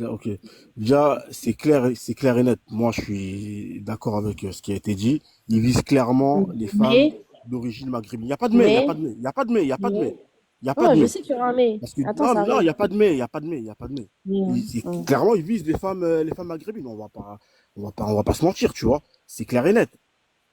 Ok. Déjà, c'est clair et net. Moi, je suis d'accord avec ce qui a été dit. Ils visent clairement les femmes Mais, d'origine maghrébine. Il n'y a pas de mais, il n'y a pas de mais, il n'y a pas de mais, il n'y a pas de mais. Il n'y a pas ouais, de je mais. sais qu'il y aura un mais. Parce que, Attends, non, ça il arrive. n'y a pas de mais, il n'y a pas de mais, il n'y a pas de mais. Mm. Clairement, ils visent les femmes maghrébines. On va pas se mentir, tu vois. C'est clair et net.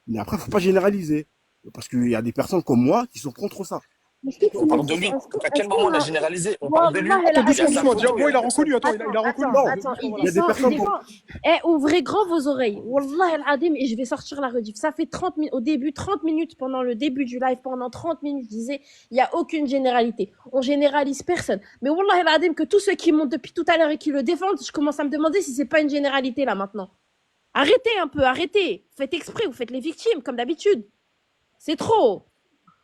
Mais après, faut pas généraliser. Parce qu'il y a des personnes comme moi qui sont contre ça. Mais est-ce que On tu parle me de dis, lui. À quel est-ce moment on a qu'on a... généralisé? On parle de lui. Wallah, Attends, Il y a doucement, sa doucement. photo, il y Diabo, a il a la reconnu. personne. Attends, il a reconnu. Attends, Non, attends, il il y a des descend, il personnes descend. Ouvrez grand vos oreilles. Wallah al-Adim, et je vais sortir la rediff. Ça fait 30 minutes, au début, 30 minutes pendant le début du live, pendant 30 minutes, je disais, il n'y a aucune généralité. On généralise personne. Mais Wallah al-Adim, que tous ceux qui montent depuis tout à l'heure et qui le défendent, je commence à me demander si c'est pas une généralité là maintenant. Arrêtez un peu, arrêtez. Faites exprès, vous faites les victimes, comme d'habitude. C'est trop.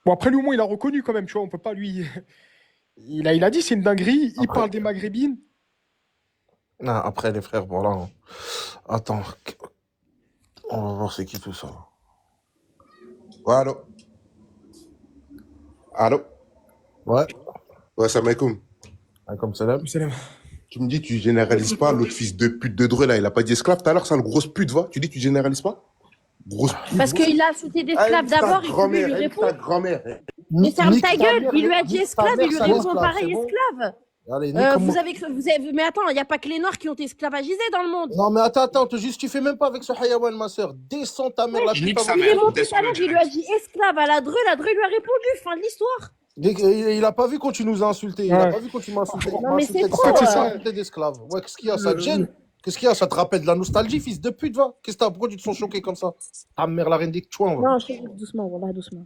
Bon, après, lui, au moins, il a reconnu quand même, tu vois. On peut pas lui. Il a dit, c'est une dinguerie. Il Après, parle des Maghrébines. non, après les frères, voilà. Attends, on va voir c'est qui tout ça. Ouais, allô? Allô? Ouais, Ouais, salam alaikum. comme salam. Tu me dis, tu généralises pas l'autre fils de pute de Dreux, là. Il a pas dit esclave tout à l'heure, ça, le grosse pute, va. Tu dis, tu généralises pas? Grosse pute. Parce qu'il a insulté d'esclaves d'abord et que lui lui répond. Ta grand-mère. Mais ferme Nique ta ta gueule, mère, il lui a dit nique ta esclave, mère, il lui sale répond esclave, pareil, c'est bon? esclave. Allez, nique Vous moi. avez, mais attends, il n'y a pas que les Noirs qui ont été esclavagisés dans le monde. Non, mais attends, te justifie même pas avec ce hayawan, ma soeur. Descends ta mère, Ouais, la pute, Nique sa avant il que est mère. je te monté tout à Descends-le l'heure, il lui direct. a dit esclave à la Dreux lui a répondu, fin de l'histoire. Il a pas vu quand tu nous as insultés. Il a Ouais. pas vu quand tu m'as insulté. Non, mais c'est En fait, c'est ça. D'esclave. Ouais, qu'est-ce qu'il y a? Ça te gêne? Qu'est-ce qu'il y a? Ça te rappelle de la nostalgie, fils de pute, va? Qu'est-ce que t'as? Pourquoi tu te sens choqué comme ça? Ta mère, la reine des chouans, va. Non, chérie, doucement, voilà, doucement.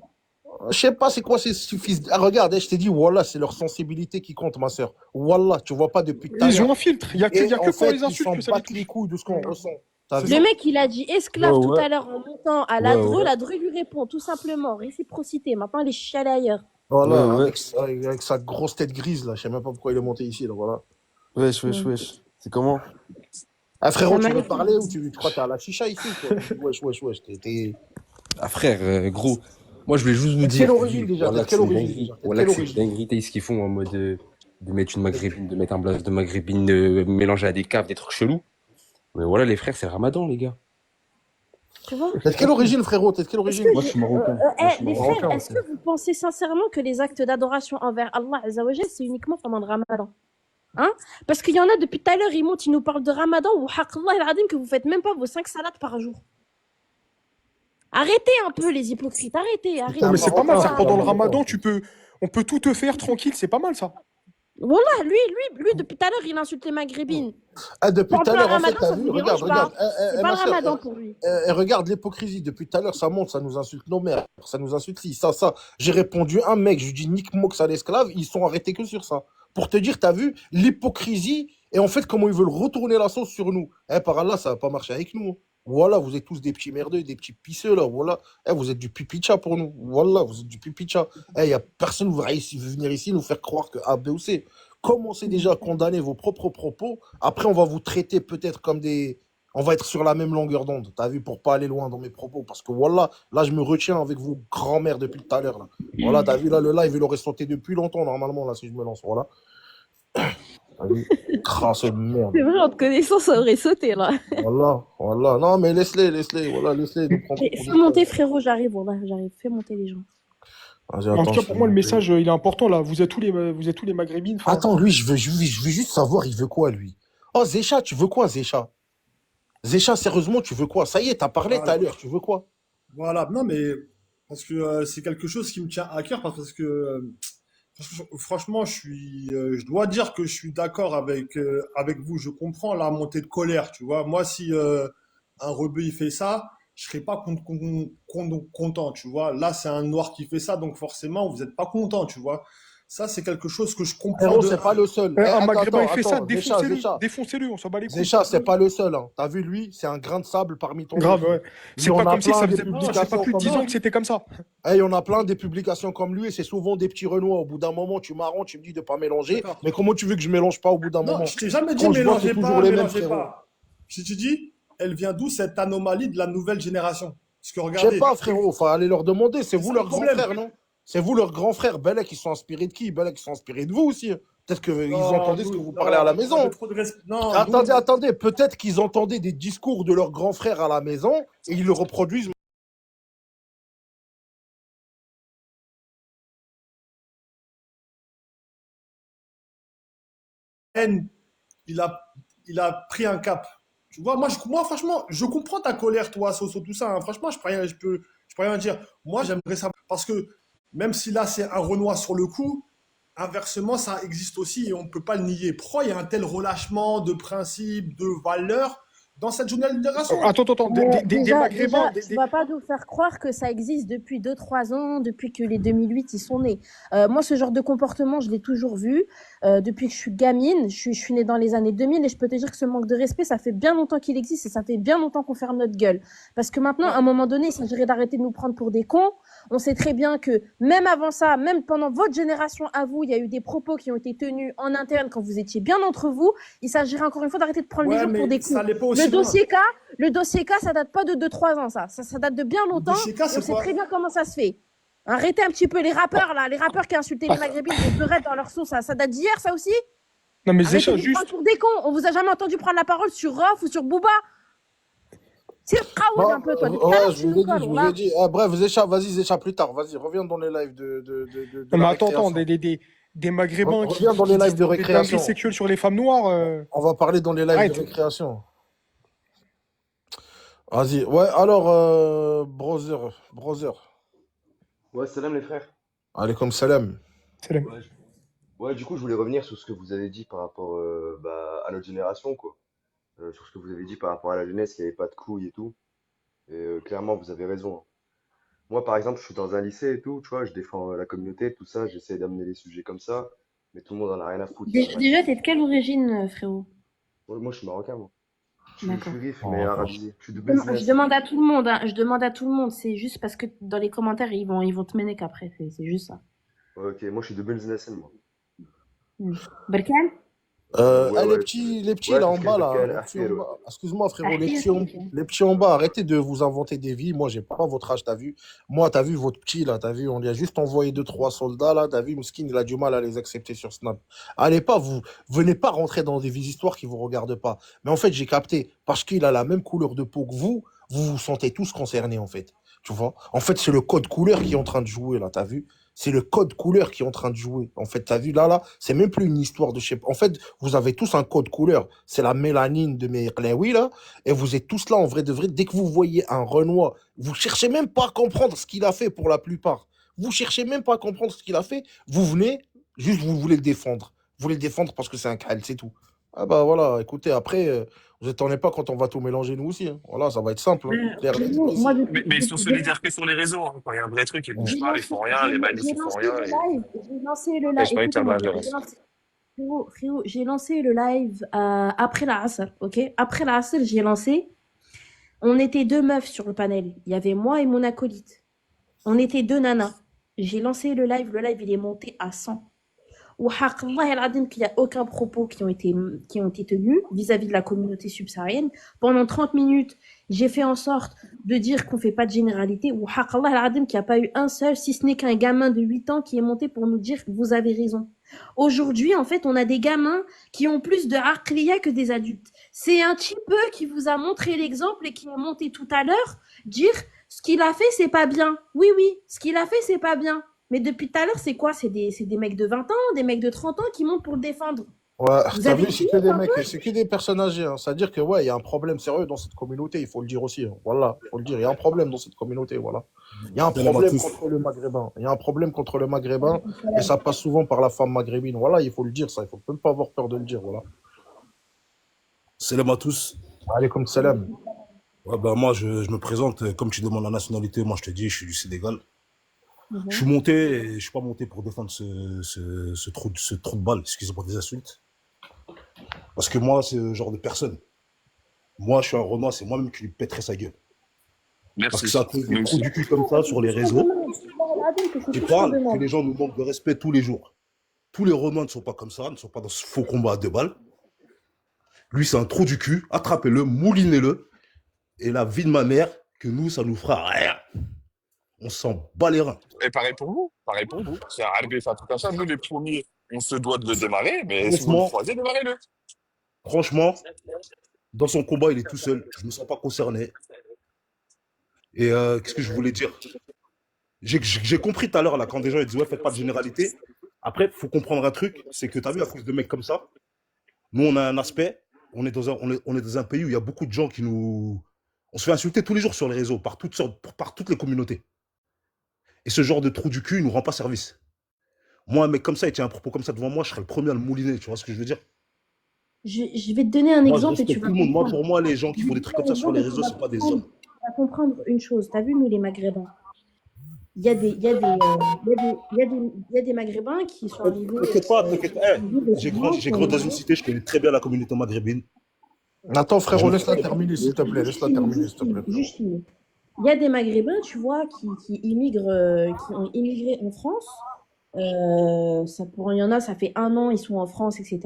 Je sais pas c'est quoi ces fils. Ah, regarde, je t'ai dit, voilà, c'est leur sensibilité qui compte, ma soeur. Wallah, tu vois pas depuis tout à Ils ont l'heure. un filtre. Il y a que Et quand en on fait, les ils insulte s'en que ça les battent les touche. couilles de ce qu'on ressent. T'as vu? Le mec, il a dit esclave tout ouais. à l'heure en montant à Ouais. la Dreux lui répond, tout simplement. Réciprocité. Maintenant, il est chialé ailleurs. Voilà, Ouais. avec sa grosse tête grise, là. Je sais même pas pourquoi il est monté ici, là, voilà. Wesh. Mm. C'est comment? Ah, frérot, tu Salam veux alaikum. parler ou tu crois que t'es à la chicha ici, quoi? Wesh. Ah frère, gros, moi je voulais juste vous T'es de dire, quelle origine déjà? voilà T'es de que quelle c'est une origine dinguerie, déjà? T'es de voilà quelle que c'est une origine? dinguerie, t'as ce qu'ils font en mode de mettre une maghrébine, de mettre un blase de maghrébine mélangé à des caves, des trucs chelous. Mais voilà les frères, c'est Ramadan les gars. Tu vois? T'es de quelle origine, frérot? T'es de quelle Est-ce origine? que Moi je suis marocain. les frères, est-ce que vous pensez sincèrement que les actes d'adoration envers Allah Azzawajal, c'est uniquement pendant le Ramadan? Hein? Parce qu'il y en a depuis tout à l'heure, ils montent, ils nous parlent de Ramadan ou haqallah al-adim que vous faites même pas vos 5 salades par jour. Arrêtez un peu les hypocrites, arrêtez. Non, mais c'est pas mal ça. ça. Pendant le Ramadan, on peut tout te faire tranquille. C'est pas mal ça. Voilà, lui, depuis tout à l'heure, il insulte les maghrébines. Ah, depuis tout à l'heure, en fait, Ramadan, t'as ça vu? vous Regarde. dérange pas. C'est pas Ma le soeur, Ramadan pour lui. regarde l'hypocrisie. Depuis tout à l'heure, ça monte, ça nous insulte nos mères, ça nous insulte ci, ça. J'ai répondu un mec, je lui dis nique Mox à l'esclave, ils sont arrêtés que sur ça. Pour te dire, t'as vu l'hypocrisie et en fait comment ils veulent retourner la sauce sur nous. Par Allah, ça va pas marcher avec nous. Voilà, vous êtes tous des petits merdeux, des petits pisseux là. Voilà, vous êtes du pipicha pour nous. Voilà, vous êtes du pipicha. Il y a personne qui veut venir ici nous faire croire que A, B ou C. Commencez déjà à condamner vos propres propos. Après, on va vous traiter peut-être comme des. On va être sur la même longueur d'onde. T'as vu, pour pas aller loin dans mes propos. Parce que voilà, là, je me retiens avec vos grands-mères depuis tout à l'heure. Là. Voilà, t'as vu, là, le live, il aurait sauté depuis longtemps, normalement, là, si je me lance. Voilà. T'as vu? Crasse de merde. C'est vrai, en te connaissant, ça aurait sauté là. Voilà. Non, mais laisse-les. Voilà, laisse-les nous prendre. Fais monter, frérot, j'arrive. Fais monter les gens. Vas-y, En attends, tout cas, pour moi, le message, il est important là. Vous êtes tous les Maghrébines. Enfin, Attends, lui, je veux juste savoir, il veut quoi, lui? Oh, Zécha, tu veux quoi, Zécha? Zécha, sérieusement, tu veux quoi? Ça y est, t'as parlé tout à l'heure, tu veux quoi? Voilà, non, mais parce que c'est quelque chose qui me tient à cœur, parce que franchement, je dois dire que je suis d'accord avec vous. Je comprends la montée de colère, tu vois. Moi, si un rebeu il fait ça, je serais pas content, tu vois. Là, c'est un noir qui fait ça, donc forcément, vous n'êtes pas content, tu vois. Ça, c'est quelque chose que je comprends. Frérot, c'est pas le seul. un Maghrébin, il fait ça, Zécha, défoncez-le, on s'en bat les couilles. Zécha, c'est pas le seul. Hein. T'as vu, lui, c'est un grain de sable parmi ton. Grave, ouais. C'est pas comme si ça faisait ça pas plus de 10 ans que c'était comme ça. Il y en a plein des publications comme lui et c'est souvent des petits renois. Au bout d'un moment, tu m'arranges, tu me dis de pas mélanger. Mais comment tu veux que je mélange pas au bout d'un moment? Non, je t'ai jamais dit Quand je vois, mélangez c'est toujours pas, les mêmes, mélangez frérot. pas. Si tu dis, elle vient d'où cette anomalie de la nouvelle génération? Parce que Je regardez. sais pas, frérot, faut aller leur demander. C'est vous ça, leur le grand problème. frère, non? C'est vous leur grand frère. Belek, ils sont inspirés de qui? Belek, ils sont inspirés de vous aussi. Peut-être qu'ils entendaient ce que vous parlez à la maison. Attendez, peut-être qu'ils entendaient des discours de leur grand frère à la maison et ils le reproduisent. Il a pris un cap. Tu vois, moi, franchement, je comprends ta colère, toi, Soso, tout ça. Hein. Franchement, je peux rien dire. Moi, j'aimerais savoir. Parce que même si là c'est un Renoir sur le coup, inversement ça existe aussi et on ne peut pas le nier. Pourquoi il y a un tel relâchement de principes, de valeurs dans cette génération? Attends, des Déjà, Maghrébins, tu vas pas nous faire croire que ça existe depuis 2-3 ans, depuis que les 2008 ils sont nés. Moi, ce genre de comportement, je l'ai toujours vu depuis que je suis gamine. Je suis née dans les années 2000 et je peux te dire que ce manque de respect, ça fait bien longtemps qu'il existe et ça fait bien longtemps qu'on ferme notre gueule. Parce que maintenant, à un moment donné, il s'agirait d'arrêter de nous prendre pour des cons. On sait très bien que même avant ça, même pendant votre génération à vous, il y a eu des propos qui ont été tenus en interne quand vous étiez bien entre vous. Il s'agirait encore une fois d'arrêter de prendre les Ouais, gens pour des mais ça cons. n'est pas aussi loin. Le dossier K, ça date pas de 2-3 ans, ça date de bien Le longtemps. dossier K, Et on c'est sait quoi? très bien comment ça se fait. Arrêtez un petit peu les rappeurs, là, les rappeurs qui insultaient les Maghrébins, les beurrettes dans leur sauce, ça date d'hier, ça aussi? Non, mais Arrêtez Zécha, de vous prendre juste. pour des cons. On vous a jamais entendu prendre la parole sur Rof ou sur Booba. C'est le chaos un peu, toi. Depuis tout à Ouais, l'heure, je tu vous nous ai dit, colles, je vous là. ai dit. Ah, bref, Zécha, vas-y, Zécha, plus tard. Vas-y, reviens dans les lives de Non, mais la attends, récréation. des Maghrébins Reviens dans les qui lives disent de des dingueries récréation. sexuelles sur les femmes noires. On va parler dans les lives Arrête. de récréation. Vas-y. Ouais, alors, brother. Ouais, salam les frères. Allez, comme salam. Salam. Ouais, du coup, je voulais revenir sur ce que vous avez dit par rapport à notre génération, quoi. Sur ce que vous avez dit par rapport à la jeunesse, qu'il n'y avait pas de couilles et tout. Et clairement, vous avez raison, hein. Moi, par exemple, je suis dans un lycée et tout, tu vois, je défends la communauté, tout ça, j'essaie d'amener des sujets comme ça, mais tout le monde en a rien à foutre. Déjà, t'es de quelle origine, frérot? Ouais, moi, je suis marocain, moi. Je D'accord. suis vif, Oh, mais d'accord. arabisé. Je suis de Je business. demande à tout le monde, hein. Je demande à tout le monde. C'est juste parce que dans les commentaires, ils vont te mener qu'après. C'est juste ça. Ouais, ok, moi, je suis de business, moi. Berkan? Ouais, Les ouais. petits Ouais, là en Tafkir, bas, là. Berkane, Les petits en Ahkir, ouais. bas. Excuse-moi, frérot, Ahkir, ok. les petits en bas, arrêtez de vous inventer des vies. Moi, j'ai pas votre âge, t'as vu. Moi, t'as vu votre petit, là, t'as vu. On lui a juste envoyé 2-3 soldats, là. T'as vu, Mouskin, il a du mal à les accepter sur Snap. Allez pas, venez pas rentrer dans des vieilles histoires qui vous regardent pas. Mais en fait, j'ai capté, parce qu'il a la même couleur de peau que vous vous sentez tous concernés, en fait. Tu vois? En fait, c'est le code couleur qui est en train de jouer, là, t'as vu? C'est le code couleur qui est en train de jouer. En fait, t'as vu, là, c'est même plus une histoire de chez. En fait, vous avez tous un code couleur. C'est la mélanine de mes oui, là. Et vous êtes tous là, en vrai de vrai. Dès que vous voyez un Renoir, vous cherchez même pas à comprendre ce qu'il a fait pour la plupart. Vous cherchez même pas à comprendre ce qu'il a fait. Vous venez, juste vous voulez le défendre. Vous voulez le défendre parce que c'est un cal, c'est tout. Ah bah voilà, écoutez, après, vous étonnez pas quand on va tout mélanger nous aussi, hein. Voilà, ça va être simple, hein. Clair, net, Frérot, précis. moi, Mais ils sont solidaires que sur les réseaux, hein. Quand il y a un vrai truc, ils bougent pas, ils font rien, les manifs, ils font rien. j'ai lancé le Et live. je croyais que ça Écoutez-moi, va, le j'ai reste. lancé, frérot, j'ai lancé le live après la Asr, ok? Après la Asr, j'ai lancé. On était 2 meufs sur le panel. Il y avait moi et mon acolyte. On était 2 nanas. J'ai lancé le live il est monté à 100. Wallah al-Adim qu'il n'y a aucun propos qui ont été tenus vis-à-vis de la communauté subsaharienne. Pendant 30 minutes, j'ai fait en sorte de dire qu'on ne fait pas de généralité. Wallah al-Adim qu'il n'y a pas eu un seul, si ce n'est qu'un gamin de 8 ans qui est monté pour nous dire « vous avez raison ». Aujourd'hui, en fait, on a des gamins qui ont plus de aqliya que des adultes. C'est un petit peu qui vous a montré l'exemple et qui est monté tout à l'heure, dire « ce qu'il a fait, c'est pas bien ». Oui, ce qu'il a fait, c'est pas bien. Mais depuis tout à l'heure, c'est quoi? C'est des mecs de 20 ans, des mecs de 30 ans qui montent pour le défendre. Ouais, Vous t'as avez vu, c'est que des mecs, c'est que des personnes âgées, hein. C'est-à-dire que, ouais, il y a un problème sérieux dans cette communauté, il faut le dire aussi, hein. Voilà, il faut le dire, il y a un problème dans cette communauté, voilà. Il y a un Salam à problème tous. contre le maghrébin. Il y a un problème contre le maghrébin, et ça passe souvent par la femme maghrébine. Voilà, il faut le dire, ça, il faut même pas avoir peur de le dire, voilà. Salam à tous. Alaykoum salam. Ouais, bah, moi, je me présente, comme tu demandes la nationalité, moi je te dis, je suis du Sénégal. Je suis monté, et je suis pas monté pour défendre ce trou de balle, excusez-moi des insultes. Parce que moi, c'est le genre de personne. Moi, je suis un Renoir, c'est moi-même qui lui pèterai sa gueule. Parce que Merci. ça trouve Nous des trous aussi. du cul comme ça sur les réseaux. Tu parles que les gens nous manquent de respect tous les jours. Tous les Renois ne sont pas comme ça, ne sont pas dans ce faux combat à 2 balles. Lui, c'est un trou du cul. Attrapez-le, moulinez-le. Et la vie de ma mère, que nous, ça nous fera rien. On s'en bat les reins. Et pareil pour vous. Pareil pour vous. C'est un RB, un truc comme ça. Nous, les premiers, on se doit de le démarrer, mais si vous le Franchement, croisez, démarrez-le. franchement, dans son combat, il est tout seul. Je ne me sens pas concerné. Et qu'est-ce que je voulais dire? J'ai compris tout à l'heure, là, quand des gens ils disent ouais, faites pas de généralité. Après, il faut comprendre un truc, c'est que tu as vu, à cause de mecs comme ça, nous, on a un aspect, on est dans un pays où il y a beaucoup de gens qui nous. On se fait insulter tous les jours sur les réseaux, par toutes sortes, par toutes les communautés. Et ce genre de trou du cul, il nous rend pas service. Moi, un mec comme ça, il tient un propos comme ça devant moi, je serais le premier à le mouliner. Tu vois ce que je veux dire? Je vais te donner un Moi, je exemple et tu respecte vas tout le monde. Moi, comprendre. pour moi, les gens qui Je font vais des te trucs donner comme un ça sur exemple les et tu réseaux, vas c'est pas des comprendre, hommes. tu vas comprendre une chose. T'as vu, nous, les Maghrébins, il y a des Maghrébins qui sont arrivés, T'inquiète pas, t'inquiète. Eh, récemment, j'ai qui ont grandi dans une dit, cité, je connais très bien la communauté maghrébine. Attends, frérot, J'en ai laisse-la fait- terminer, s'il te plaît. Laisse-la terminer, s'il te plaît, frérot. juste finir. Il y a des Maghrébins, tu vois, qui immigrent, qui ont immigré en France. Il y en a, ça fait 1 an, ils sont en France, etc.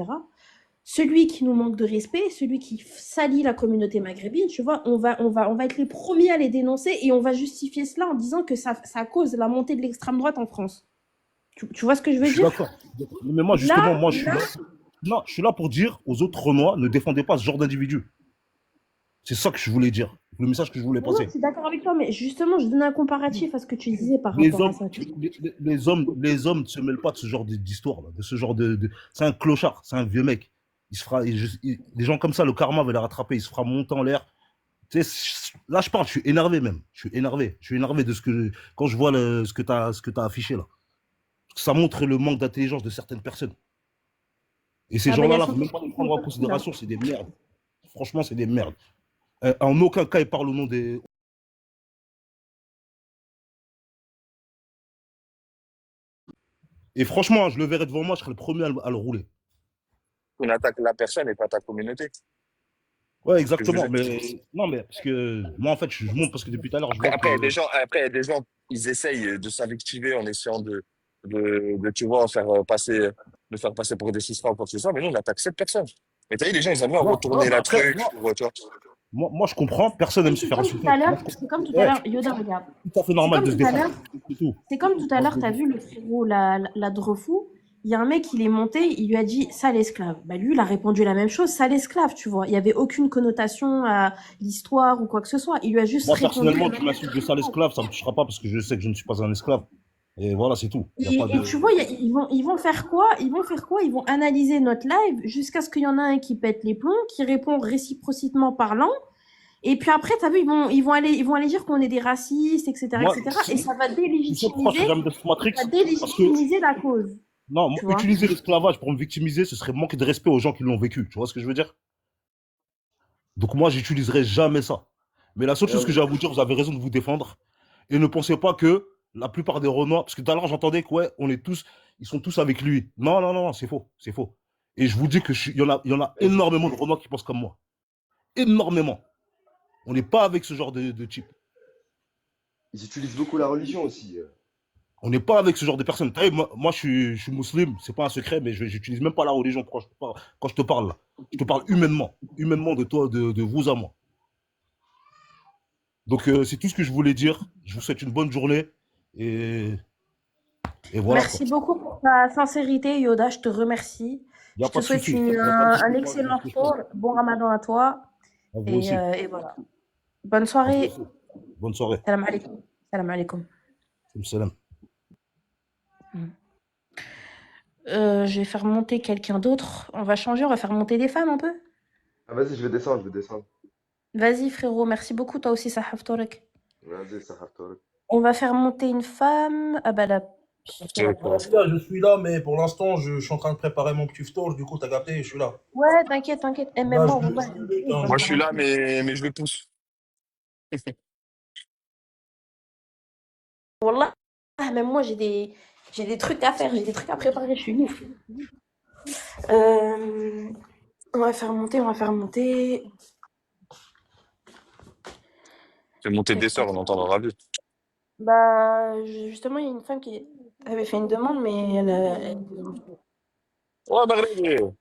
Celui qui nous manque de respect, celui qui salit la communauté maghrébine, tu vois, on va être les premiers à les dénoncer et on va justifier cela en disant que ça cause la montée de l'extrême droite en France. Tu vois ce que je Je veux suis dire? d'accord. Mais moi, justement, Là, moi, je suis là. Non, je suis là pour dire aux autres Renois, ne défendez pas ce genre d'individu. C'est ça que je voulais dire. Le message que je voulais non, je passer. suis d'accord avec toi, mais justement, je donne un comparatif à ce que tu disais par Les rapport à hommes, ça. les hommes ne se mêlent pas de ce genre d'histoire, là, de ce genre C'est un clochard, c'est un vieux mec. Il se fera, des gens comme ça, le karma va les rattraper, il se fera monter en l'air. Tu sais, là, je parle, je suis énervé même. Je suis énervé. Je suis énervé de quand je vois ce que tu as affiché là. Ça montre le manque d'intelligence de certaines personnes. Et ces Ah bah, il y gens-là, a là, ceux faut qui même pas les prendre sont en pas cool, là. considération, c'est des merdes. Franchement, c'est des merdes. En aucun cas, ils parlent au nom des. Et franchement, je le verrai devant moi, je serai le premier à le rouler. On attaque la personne et pas ta communauté. Ouais, C'est ce que je veux exactement. dire. Mais non, mais parce que moi, en fait, je monte parce que depuis tout à l'heure, je Après, vois après, il y a des que. gens, après, il y a des gens, ils essayent de s'invectiver en essayant tu vois, de faire passer pour des sisters ou quoi que ce soit, mais nous, on attaque cette personne. Et t'as vu, les gens, ils aiment bien Non, non, retourner mais la après, truc, tu vois. moi, je comprends, personne n'aime se C'est faire comme tout insulter. à l'heure, Moi, je comprends. c'est comme tout à Ouais, l'heure, Yoda, regarde. tout à fait C'est normal comme de se tout à défendre. l'heure, C'est tout. c'est comme tout à Moi, l'heure, t'as vu le frérot, la Drefou, il y a un mec, il est monté, il lui a dit sale esclave. Bah lui, il a répondu la même chose, sale esclave, tu vois. Il y avait aucune connotation à l'histoire ou quoi que ce soit. Il lui a juste moi, répondu la personnellement, même tu m'insultes de sale esclave, ça ne me touchera pas parce que je sais que je ne suis pas un esclave. Et voilà, c'est tout. Il y a pas et de. tu vois, ils vont faire quoi? Ils vont faire quoi? Ils vont analyser notre live jusqu'à ce qu'il y en a un qui pète les plombs, qui répond réciprocitement parlant. Et puis après, t'as vu, ils vont aller dire qu'on est des racistes, etc., Moi, etc. Et ça va tu sais pourquoi je suis jamais de Matrix? ça va Parce que, délégitimiser la cause, non, moi, tu vois. utiliser l'esclavage pour me victimiser, ce serait manquer de respect aux gens qui l'ont vécu. Tu vois ce que je veux dire? Donc moi, j'utiliserai jamais ça. Mais la seule chose que j'ai à vous dire, vous avez raison de vous défendre. Et ne pensez pas que la plupart des Renois, parce que tout à l'heure j'entendais que ouais, ils sont tous avec lui. Non, non, non, non, c'est faux, c'est faux. Et je vous dis que il y en a énormément de Renois qui pensent comme moi. Énormément. On n'est pas avec ce genre de type. Ils utilisent beaucoup la religion aussi. On n'est pas avec ce genre de personnes. T'as vu, moi, je suis musulman, c'est pas un secret, mais j'utilise même pas la religion quand je te parle là. Je te parle humainement. Humainement de toi, de vous à moi. Donc c'est tout ce que je voulais dire. Je vous souhaite une bonne journée. Et, et voilà quoi. Merci beaucoup pour ta sincérité, Yoda. Je te remercie. Il n'y a Je pas te de souhaite souci. Y a pas de un souci. excellent retour. Bon Ramadan à toi. À vous Et, aussi. et voilà. Bonne À vous soirée. aussi. Bonne soirée. Salam alaikum. Salam alaikum. Salam. Je vais faire monter quelqu'un d'autre. On va changer, on va faire monter des femmes un peu. Ah, vas-y, je vais descendre, je vais descendre. Vas-y, frérot. Merci beaucoup. Toi aussi, ça haftorek. Vas-y, ça va. On va faire monter une femme. Ah bah là. Je suis là, mais pour l'instant, je suis en train de préparer mon petit tour. Du coup, t'as capté, je suis là. Ouais, t'inquiète, t'inquiète. Et même Là, moi, je wallah, hein. Moi, je suis là, mais je le pousse. wallah, même moi, j'ai des trucs à faire, j'ai des trucs à préparer. Je suis ouf. On va faire monter, on va faire monter. Fais monter des sœurs, on entendra plus. Bah, justement, il y a une femme qui avait fait une demande, mais elle. Ouais, Maghreb,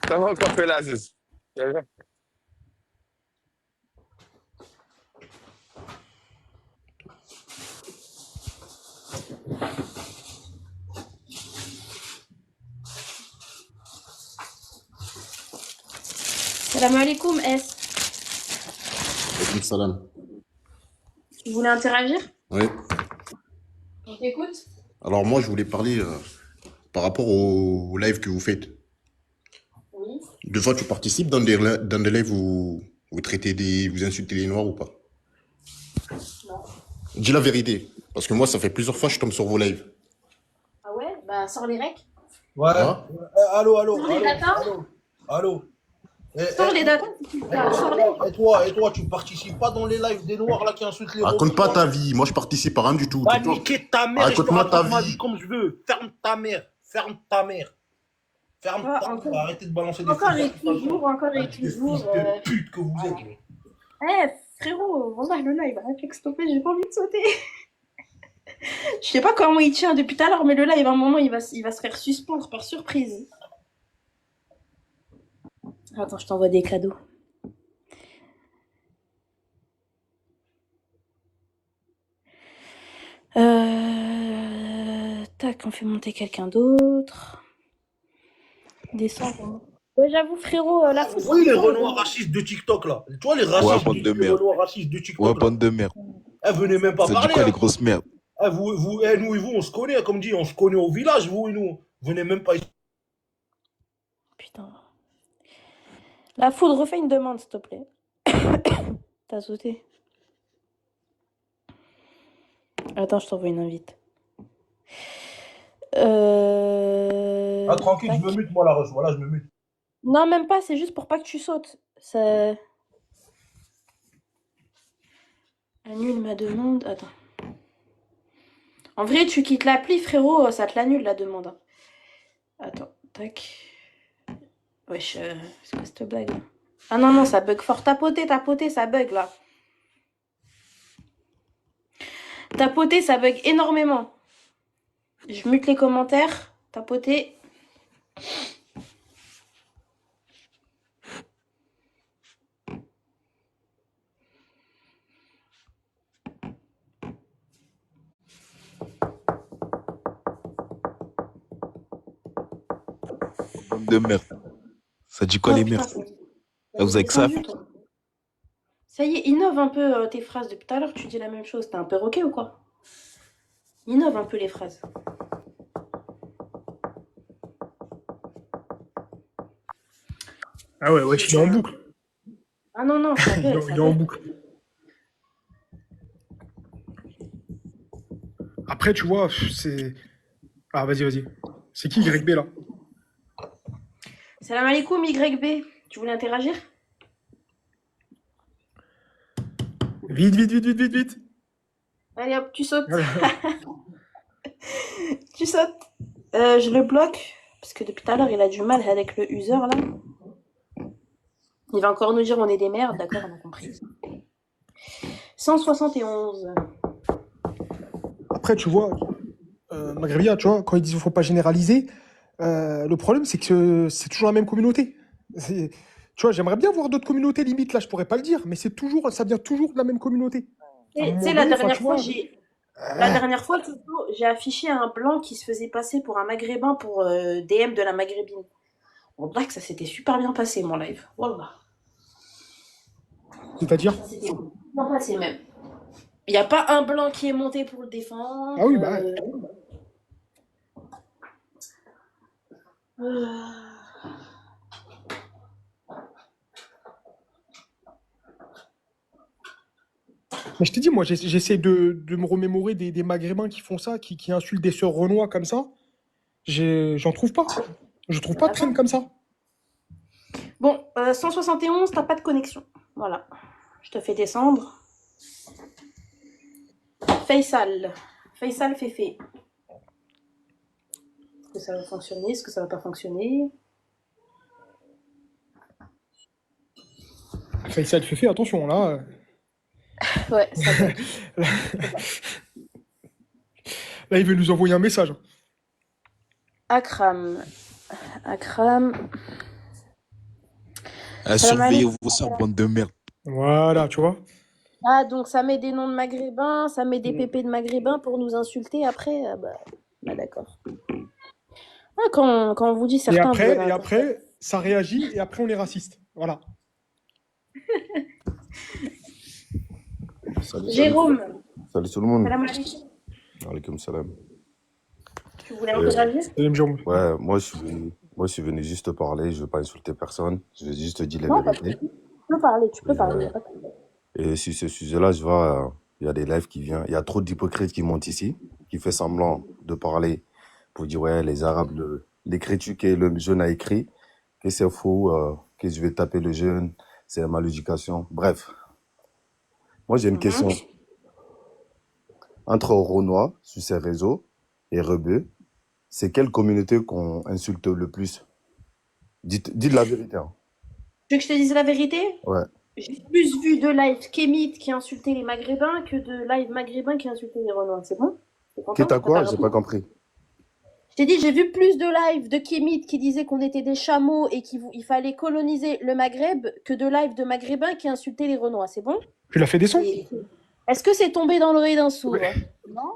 ça va encore fait là, Aziz. Ça va. Salam alaikum, S. Alaykoum salam. Tu voulais interagir? Oui. On t'écoute? Alors moi, je voulais parler par rapport au live que vous faites. Oui. Deux fois, tu participes dans des lives où vous traitez vous insultez les Noirs ou pas? Non. Dis la vérité. Parce que moi, ça fait plusieurs fois que je tombe sur vos lives. Ah ouais? Bah, sors les recs. Ouais. Hein? Allô. Sors les datas. Allô. Sors les datas. Sors les. Et toi, tu participes pas dans les lives des noirs là qui insultent les Raconte pas Roms? ta vie. Moi, je participe à rien du tout. Va Tais-toi. niquer ta mère et je te Raconte-moi ta raconte ma vie. vie comme je veux. Ferme ta mère. Ferme ta mère. Ferme Ah, ta mère. encore, Arrêtez de balancer des encore et fous. toujours, encore et Des toujours. fils de pute que vous êtes. Frérot, voilà le live, arrête de stopper, j'ai pas envie de sauter. Je sais pas comment il tient depuis tout à l'heure, mais le live, à un moment, il va se faire suspendre par surprise. Attends, je t'envoie des cadeaux. Tac, on fait monter quelqu'un d'autre. Descends. Ouais, j'avoue, frérot, la Vous faute. voyez les Renois racistes de TikTok là? Tu vois les racistes, bande de les merde. Renois racistes de TikTok Ouais, là? bande de merde. Venez même pas Ça dit parler. quoi, Hein. les grosses merdes? Nous et vous, on se connaît, comme dit, on se connaît au village, vous et nous. Venez même pas ici. Putain. La foudre, refais une demande, s'il te plaît. T'as sauté. Attends, je t'envoie une invite. Ah, tranquille, Tac. je me mute, moi, la ref. Voilà, je me mute. Non, même pas, c'est juste pour pas que tu sautes. Ça... Annule ma demande. Attends. En vrai, tu quittes l'appli, frérot, ça te l'annule la demande. Hein. Attends, tac. Wesh, c'est quoi cette blague là? Ah non, ça bug fort. Tapoter, ça bug là. Tapoter, ça bug énormément. Je mute les commentaires. Tapoter. Bande de merde. Ça dit quoi, Oh les putain, merdes? Ah, vous avez que ça à faire? Ça y est, innove un peu tes phrases. Depuis tout à l'heure, tu dis la même chose. T'es un perroquet ou quoi? Innove un peu les phrases. Ah ouais, il est en boucle. Ah non, ça Il bug, est en boucle. Après, tu vois, c'est... Ah, vas-y. C'est qui YB, là? Salam alaikum YB. Tu voulais interagir? Vite. Allez hop, tu sautes. Voilà. Tu sautes. Je le bloque. Parce que depuis tout à l'heure, il a du mal avec le user, là. Il va encore nous dire on est des merdes. D'accord, on a compris. 171. Après, tu vois, Maghrébia, tu vois, quand ils disent qu'il ne faut pas généraliser, le problème, c'est que c'est toujours la même communauté. Tu vois, j'aimerais bien voir d'autres communautés, limite, là, je pourrais pas le dire, mais ça vient toujours de la même communauté. À un Tu moment sais, la donné, enfin, dernière tu fois, vois, La dernière fois, Toto, j'ai affiché un blanc qui se faisait passer pour un maghrébin pour DM de la maghrébine. Wallah que ça s'était super bien passé, mon live. Wallah. c'est-à-dire? Ça s'était bien passé, même. Il n'y a pas un blanc qui est monté pour le défendre. Ah oui, bah ouais. Mais je t'ai dit, moi, j'essaie de me remémorer des maghrébins qui font ça, qui insultent des sœurs renois comme ça. J'en trouve pas. Je trouve pas de traîne comme ça. Bon, 171, t'as pas de connexion. Voilà. Je te fais descendre. Faisal. Faisal Féfé. Est-ce que ça va fonctionner? Est-ce que ça va pas fonctionner? Faisal fait attention, là. Ouais, ça va. Là, il veut nous envoyer un message. Akram. Surveillez vos sœurs, bande de merde. Voilà, tu vois. Ah, donc ça met des noms de maghrébins, ça met des pépés de maghrébins pour nous insulter après. Ah bah d'accord. Ah, quand on vous dit certains... Et après, ça réagit, et après, on est raciste. Voilà. Salut, Jérôme. Salut tout le monde. Salam alaikum. Alaikum salam. Tu voulais interagir? Ouais, moi je suis venu juste parler, je veux pas insulter personne, je vais juste dire la Non, vérité. tu peux parler, tu peux parler. Et sur ce sujet-là, Il y a des lives qui viennent. Il y a trop d'hypocrites qui montent ici, qui fait semblant de parler pour dire ouais, les Arabes, l'écriture que le jeune a écrit, que c'est faux, que je vais taper le jeune, c'est la maléducation. Bref, moi j'ai une question. Entre Renoir sur ces réseaux et Rebeu, c'est quelle communauté qu'on insulte le plus? Dites la vérité. Hein. Tu veux que je te dise la vérité? Ouais. J'ai plus vu de live Kémite qui insultait les Maghrébins que de live Maghrébins qui insultaient les Renois. C'est bon? T'es Qui content? t'a quoi? T'as J'ai compris? pas compris. Je t'ai dit, j'ai vu plus de live de Kémite qui disait qu'on était des chameaux et qu'il fallait coloniser le Maghreb que de live de Maghrébins qui insultaient les Renois. C'est bon? Tu l'as fait descendre? Est-ce que c'est tombé dans l'oreille d'un sourd? Non?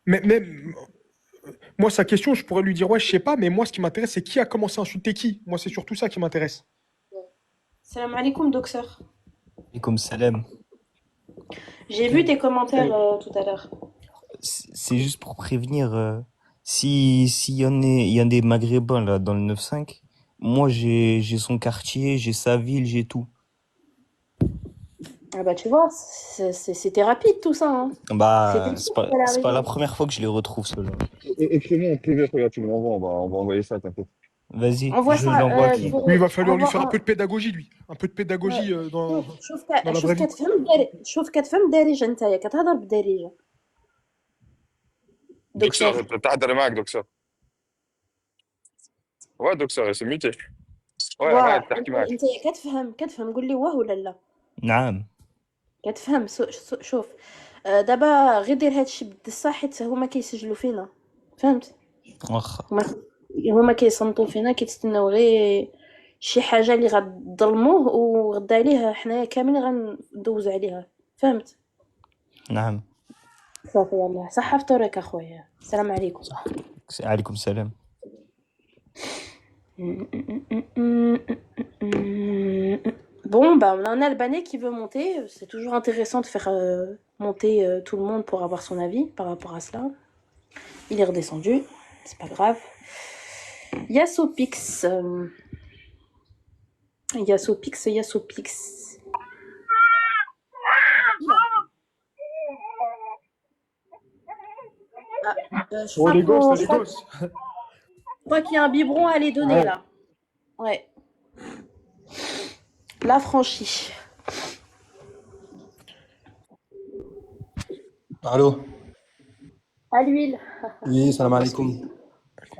Mais moi, sa question, je pourrais lui dire, ouais, je sais pas, mais moi, ce qui m'intéresse, c'est qui a commencé à insulter qui. Moi, c'est surtout ça qui m'intéresse. Salam alaikum, docteur. Et comme salam. J'ai vu tes commentaires tout à l'heure. C'est juste pour prévenir, s'il y a des Maghrébins là dans le 9-5, moi j'ai son quartier, j'ai sa ville, j'ai tout. Ah bah tu vois, c'était rapide tout ça. Hein. Bah, C'était c'est cool qu'elle pas la arrive. première fois que je les retrouve ceux-là. Écris-moi en privé, regarde, tu me l'envoies, on va envoyer ça, t'inquiète. Vas-y, Envoie je ça. l'envoie à qui? Lui, il va falloir lui envoie faire un peu de pédagogie, lui. Un peu de pédagogie dans la vraie vie. شوف كتفهم دارجة نتايا كتهضر بالدارجة. دكتور تحضر معك دكتور. Ouais, docteur, c'est muté. Ouais, arrête, تحكي معك. انت كتفهم قول لي واه ولا لا. نعم. كتفهم شوف دابا غير دير هادشي بالدسة حيت هما كيسجلوا فينا فهمت. واخا. هما كيصنتوا فينا كيتستناو غير شي حاجه اللي غتظلموه وغدا عليه حنايا كاملين غندوزو عليها فهمت. نعم. صافي يلاه صحة فطورك اخويا. السلام عليكم. عليكم السلام. Bon, bah, on a un Albanais qui veut monter. C'est toujours intéressant de faire monter tout le monde pour avoir son avis par rapport à cela. Il est redescendu, c'est pas grave. Yassopix. Yassopix. Je crois les gosses, qu'on- les je crois- gosses. je crois qu'il y a un biberon à les donner Ouais. là. Ouais. La franchie. Allô? À l'huile. Oui, salam alaikum.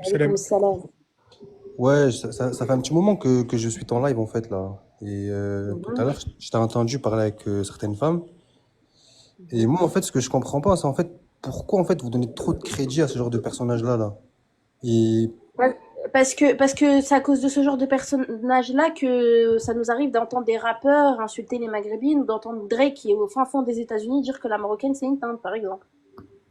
Alaikum salam. Ouais, ça fait un petit moment que je suis en live en fait là. Et tout à l'heure, je t'ai entendu parler avec certaines femmes. Et moi en fait, ce que je comprends pas, c'est en fait pourquoi en fait vous donnez trop de crédit à ce genre de personnage-là là. Et Ouais, parce que c'est à cause de ce genre de personnage-là que ça nous arrive d'entendre des rappeurs insulter les Maghrébines ou d'entendre Drake qui est au fin fond des États-Unis dire que la Marocaine c'est une teinte, par exemple.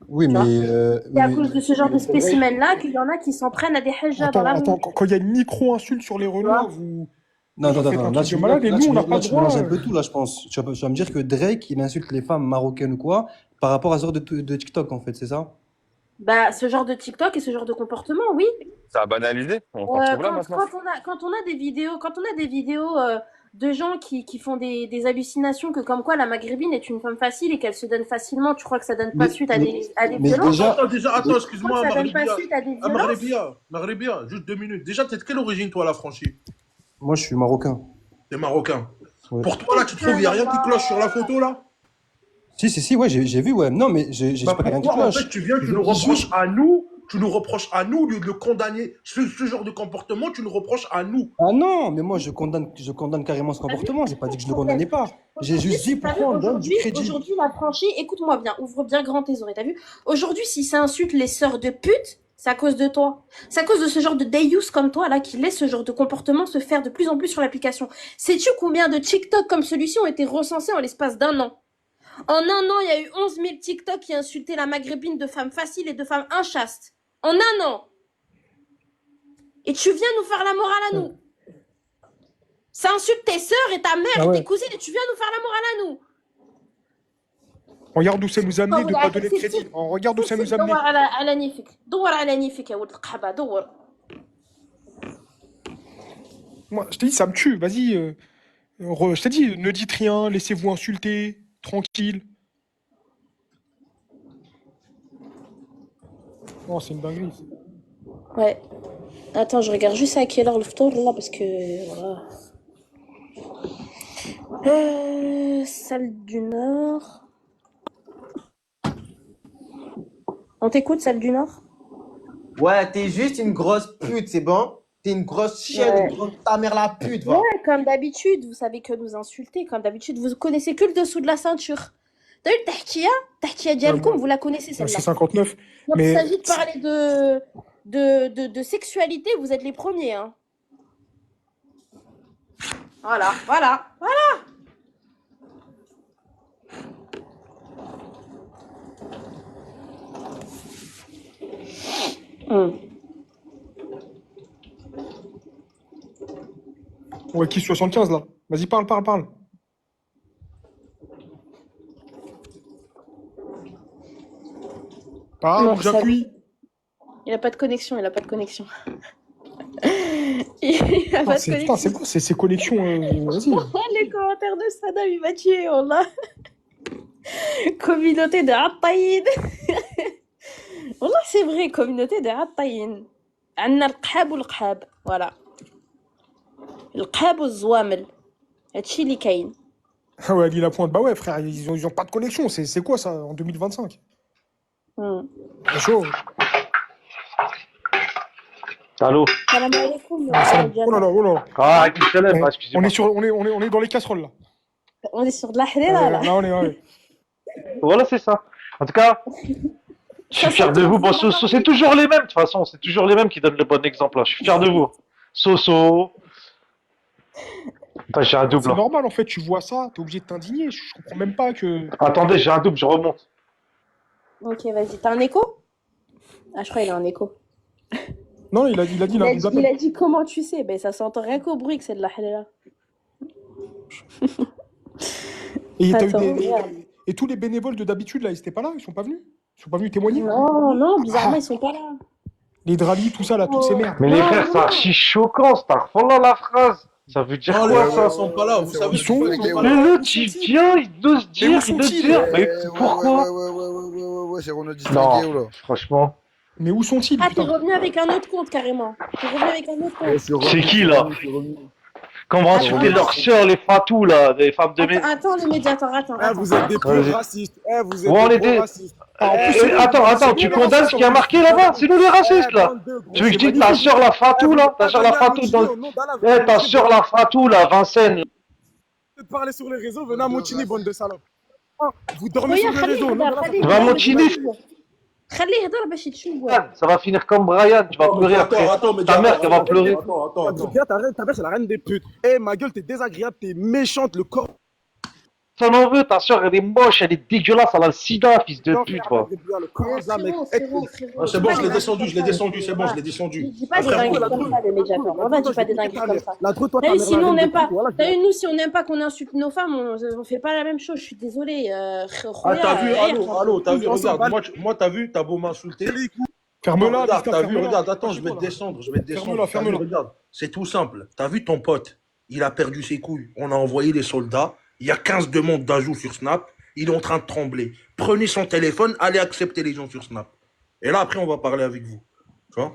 oui, Tu vois mais C'est à cause de ce genre de spécimens-là qu'il y en a qui s'en prennent à des hajjas dans la rue. Attends, quand il y a une micro-insulte sur les Renois, vous. non, vous attends, faites un attends, là truc de tu, malade et là, nous, tu, on n'a là, pas tu le droit. mélanges un peu tout là, je pense. Tu vas me dire que Drake il insulte les femmes marocaines ou quoi par rapport à ce genre de TikTok en fait, c'est ça? Bah, ce genre de TikTok et ce genre de comportement, oui. Ça a banalisé, on s'en trouve là maintenant. Quand on a des vidéos de gens qui font des hallucinations que comme quoi la Maghrébine est une femme facile et qu'elle se donne facilement, tu crois que ça donne pas suite à des violences? Attends, excuse-moi, Ça donne pas suite à des violences? Maghrebia, juste 2 minutes. Déjà, t'es de quelle origine, toi, la franchie? Moi je suis marocain. T'es marocain. Ouais. Pour toi, là, tu trouves, il n'y a rien qui cloche sur la photo, là? Si, ouais, j'ai vu, ouais. Non, mais j'ai Bah pas rien qui pourquoi, en cloche. fait, tu viens, tu nous reproches à nous, au lieu de le condamner. Ce genre de comportement, tu nous reproches à nous. Ah non, mais moi je condamne carrément ce comportement. J'ai pas dit que je le condamnais pas. J'ai juste dit T'as vu, pourquoi on donne du crédit. aujourd'hui, la franchise, écoute-moi bien, ouvre bien grand tes oreilles, t'as vu? Aujourd'hui, si ça insulte les sœurs de pute, c'est à cause de toi. C'est à cause de ce genre de déyous comme toi, là, qui laisse ce genre de comportement se faire de plus en plus sur l'application. Sais-tu combien de TikTok comme celui-ci ont été recensés en l'espace d'un an? En un an, il y a eu 11 000 TikTok qui insultaient la Maghrébine de femmes faciles et de femmes inchastes. En un an. Et tu viens nous faire la morale à nous. Ça insulte tes sœurs et ta mère Ah et ouais. tes cousines et tu viens nous faire la morale à nous. Regarde où ça nous a amené de Oh, pas donner de crédit. On regarde où ça nous a amené. دور على نيفك دور على نيفك يا ولد القحبة دور. Moi, je t'ai dit, ça me tue. Vas-y. Je t'ai dit, ne dites rien, laissez-vous insulter, tranquille. Oh, c'est une dinguerie. Ouais. Attends, je regarde juste à quelle heure le ftour là parce que voilà. Salle du Nord. On t'écoute, salle du Nord? Ouais, t'es juste une grosse pute, c'est bon? T'es une grosse chienne, Ouais. une grosse ta mère la pute, va. Ouais, comme d'habitude, vous savez que nous insulter, comme d'habitude, vous connaissez que le dessous de la ceinture. T'as vu le tahtia Ouais, dialkoum, moi, vous la connaissez c'est celle-là. 59. Quand il Mais s'agit de parler de sexualité, vous êtes les premiers, hein. Voilà, voilà, voilà. ouais, qui 75 là? Vas-y, parle, parle, parle. Parle, Non, ou ça- j'appuie. Il a pas de connexion, il a pas de connexion. Il a pas de Putain, connexion. c'est quoi ces connexions? Vas-y. Les commentaires de Sadam, il m'a tué, on l'a. Communauté de Attaïn. Wallah, c'est vrai, communauté de Attaïn. عندنا القحاب والقحاب. Voilà. القحاب والزوامل. هادشي اللي كاين. Ah ouais, Ali Lapointe, bah ouais, frère, ils ont pas de connexion. C'est quoi ça en 2025? C'est chaud. Allô? Salam alaikum. Ah, salam. Oh là là, oh là. Ah, avec salam, On excusez-moi. est sur, on est dans les casseroles là. On est sur de la halala là. Là, on est, ouais. Voilà, c'est ça. En tout cas, je suis fier de vous. Bon, c'est toujours les mêmes, de toute façon. C'est toujours les mêmes qui donnent le bon exemple. Là. Je suis fier de vous. Soso. Attends, j'ai un double. C'est Là. normal en fait, tu vois ça, t'es obligé de t'indigner. Je comprends même pas que. Attendez, j'ai un double, je remonte. Ok, vas-y. T'as un écho? Ah, je crois qu'il a un écho. Non, il a dit Il la a, double dit, appel. il a dit comment tu sais? Ben ça s'entend rien qu'au bruit que c'est de la halala. Et, t'as eu Attends, regarde. et tous les bénévoles de d'habitude là, ils étaient pas là, ils sont pas venus? Ils sont pas venus témoigner? Non, non, bizarrement, Ah, ils sont pas là. les dralis, tout ça là, toutes ces merdes. Mais les Non, frères, c'est non. archi choquant, c'est voilà la phrase. Ça veut dire Non, les quoi, frères ça? sont pas là. Vous savez Ils sont pourquoi où? ils sont pas Mais là? l'autre, il vient, il ose Mais où dire, il ose sont-ils? dire. Mais pourquoi? Ouais, c'est Renaud Non, distingué, ou là? franchement. Mais où sont-ils, Ah, t'es putain? revenu avec un autre compte carrément. T'es revenu avec un autre Ouais, compte. c'est revenu, C'est qui, c'est là? revenu, c'est revenu. Quand on va C'est insulter revenu. leurs sœurs, les fatous, là, les femmes de mes... Attends, le médiateur, attends. Eh, vous êtes des Vas-y. pro-racistes. Eh, vous êtes Ouais, on des était... pro-racistes. Ah, en plus, Eh, c'est nous, Attends, c'est nous tu les condamnes racistes ce en qui a plus. marqué là-bas? C'est nous les racistes, là. bande de Tu veux que je gros dise ta magnifiques. sœur la Eh, fatou, vous là? n'êtes Ta pas sœur la venu à fatou Montigny dans... au nom d'Allah. Venez à Eh, ta Montigny, sœur bande la fatou, là, Vincennes. de parler sur les réseaux. Venez à Montigny, bande de salopes. Ah, vous dormez sur خويا les réseaux. خليه Au nom يهضر d'Allah, خليه Va يهضر باش montiner. يتشوه خليه يهضر باش يتشوه Ça va finir comme Brian, tu vas pleurer après. Attends, Ta mère, elle va médiateur. pleurer. Attends. Ta mère, c'est la reine des putes. Eh, ma gueule, t'es désagréable, t'es méchante, le corps. Ça en veut, ta sœur, elle est moche, elle est dégueulasse, elle a le sida, fils de pute, va. Le corps, là, mec. frérot Ah, c'est bon, je l'ai descendu, c'est bon, je l'ai descendu. Dis pas des dingueries comme ça, le médiateur. Voilà, dis pas des dingueries comme ça. La truc, toi, T'as ta vu, mère, si nous, la on reine des n'aime pas. putes, voilà, T'as vu, nous, si on n'aime pas qu'on insulte nos femmes, on fait pas la même chose. Je suis désolée. Ah, Khoya, t'as vu, allô, t'as vu, on s'en regarde, bat. moi, t'as vu, t'as beau m'insulter. Ferme-la, Regarde, Vista, t'as vu, ferme-la. regarde, attends, je vais te descendre, Ferme-la, T'as vu, ferme-la. regarde, c'est tout simple. T'as vu ton pote, il a perdu ses couilles. On a envoyé les soldats. Il y a 15 demandes d'ajout sur Snap. Il est en train de trembler. Prenez son téléphone, allez accepter les gens sur Snap. Et là, après, on va parler avec vous. Tu vois?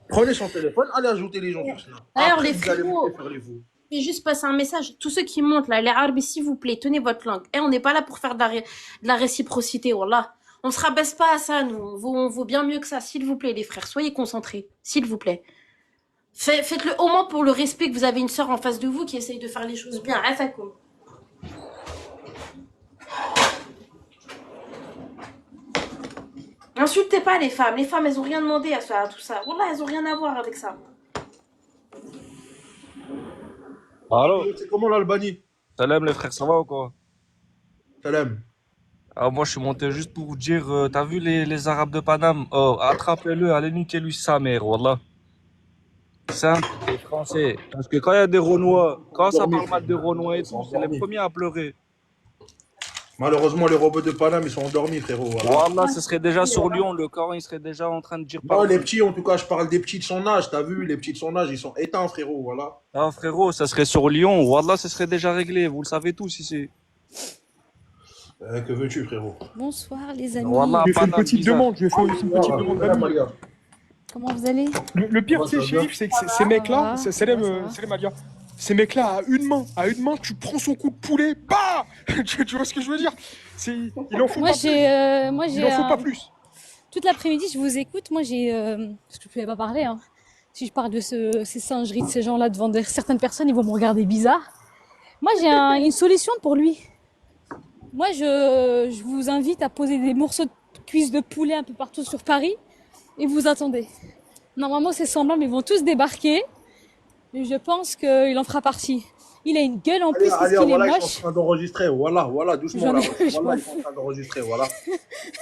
Prenez son téléphone, allez ajouter les gens sur Snap. D'ailleurs, Après, les vous allez frérots, monter faire les vous. je vais juste passer un message. Tous ceux qui montent là, les Arabes, s'il vous plaît, tenez votre langue. Et on n'est pas là pour faire de la réciprocité, wallah. On se rabaisse pas à ça, nous. On vaut bien mieux que ça, s'il vous plaît, les frères. Soyez concentrés, s'il vous plaît. Faites-le au moins pour le respect que vous avez une sœur en face de vous qui essaye de faire les choses bien. Afakoum. Insultez pas les femmes. Les femmes, elles ont rien demandé à tout ça. Wallah, elles ont rien à voir avec ça. Allô? C'est comment l'Albanie? Salam les frères, ça va ou quoi? Salam. Ah, moi je suis monté juste pour vous dire, t'as vu les Arabes de Paname? Oh, attrapez-le, allez niquer lui sa mère, wallah. Simple, les Français. Parce que quand il y a des Renois, quand ça parle mal des Renois et tout, c'est les premiers à pleurer. Malheureusement, les robots de Paname, ils sont endormis, frérot. Voilà. Wallah, ce serait déjà sur Lyon, le Coran il serait déjà en train de dire Non, pardon. les petits, en tout cas, je parle des petits de son âge, t'as vu, les petits de son âge, ils sont éteints, frérot, voilà. Ah frérot, ça serait sur Lyon, wallah, ce serait déjà réglé, vous le savez tous ici. Que veux-tu, frérot? Bonsoir les amis. Wallah, Je lui ai fait une banane petite bizarre. demande. Je lui ai fait une petite Voilà, demande voilà, d'amis. Malia. Comment vous allez? Le pire, Comment tu ça sais, va bien? Chérif, c'est que ces mecs-là, Ça va, Salem, ça va. Salem Alia, ces mecs-là, à une main, tu prends son coup de poulet, bah tu vois ce que je veux dire? Il en faut Moi pas plus. Il en faut pas plus. toute l'après-midi je vous écoute. Moi j'ai parce que je pouvais pas parler. Hein. Si je parle de ces singeries de ces gens-là devant certaines personnes, ils vont me regarder bizarre. Moi j'ai une solution pour lui. Moi je vous invite à poser des morceaux de cuisses de poulet un peu partout sur Paris et vous attendez. Normalement c'est semblant, mais ils vont tous débarquer. Et je pense qu'il en fera partie. Il a une gueule en plus, parce Allez, qu'il est voilà, ils sont en moche. train d'enregistrer. Voilà, doucement J'en là. ai, je Voilà, m'en ils sont en fous. train d'enregistrer, voilà.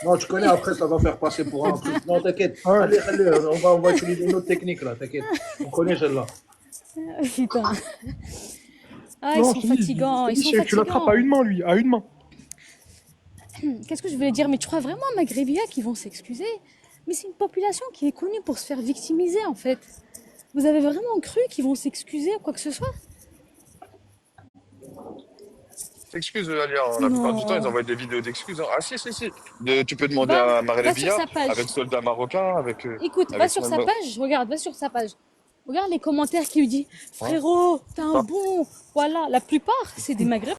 Non, tu connais, après, ça va faire passer pour un truc. Non, t'inquiète. Ouais. Allez, on va utiliser une autre technique là, t'inquiète. On connaît celle-là. Putain. Ah, ils Non, sont je te dis, fatigants, ils sont Chérif, tu l'attrapes à fatigants. une main, lui, à une main. Qu'est-ce que je voulais dire? Mais tu crois vraiment, Maghrébia, qu'ils vont s'excuser? Mais c'est une population qui est connue pour se faire victimiser, en fait. Vous avez vraiment cru qu'ils vont s'excuser ou quoi que ce soit? Excuse, Alia, hein, la plupart du temps, ils Non. envoient des vidéos d'excuses. Hein. Ah si, si, si. Tu peux demander Va, à va sur Maghrebia, sa page. avec soldat marocain, avec... Écoute, va avec sur même... sa page, regarde, va sur sa page. Regarde les commentaires qui lui disent Hein? frérot, t'es un Pas. bon. Voilà, la plupart, c'est des Maghrébins.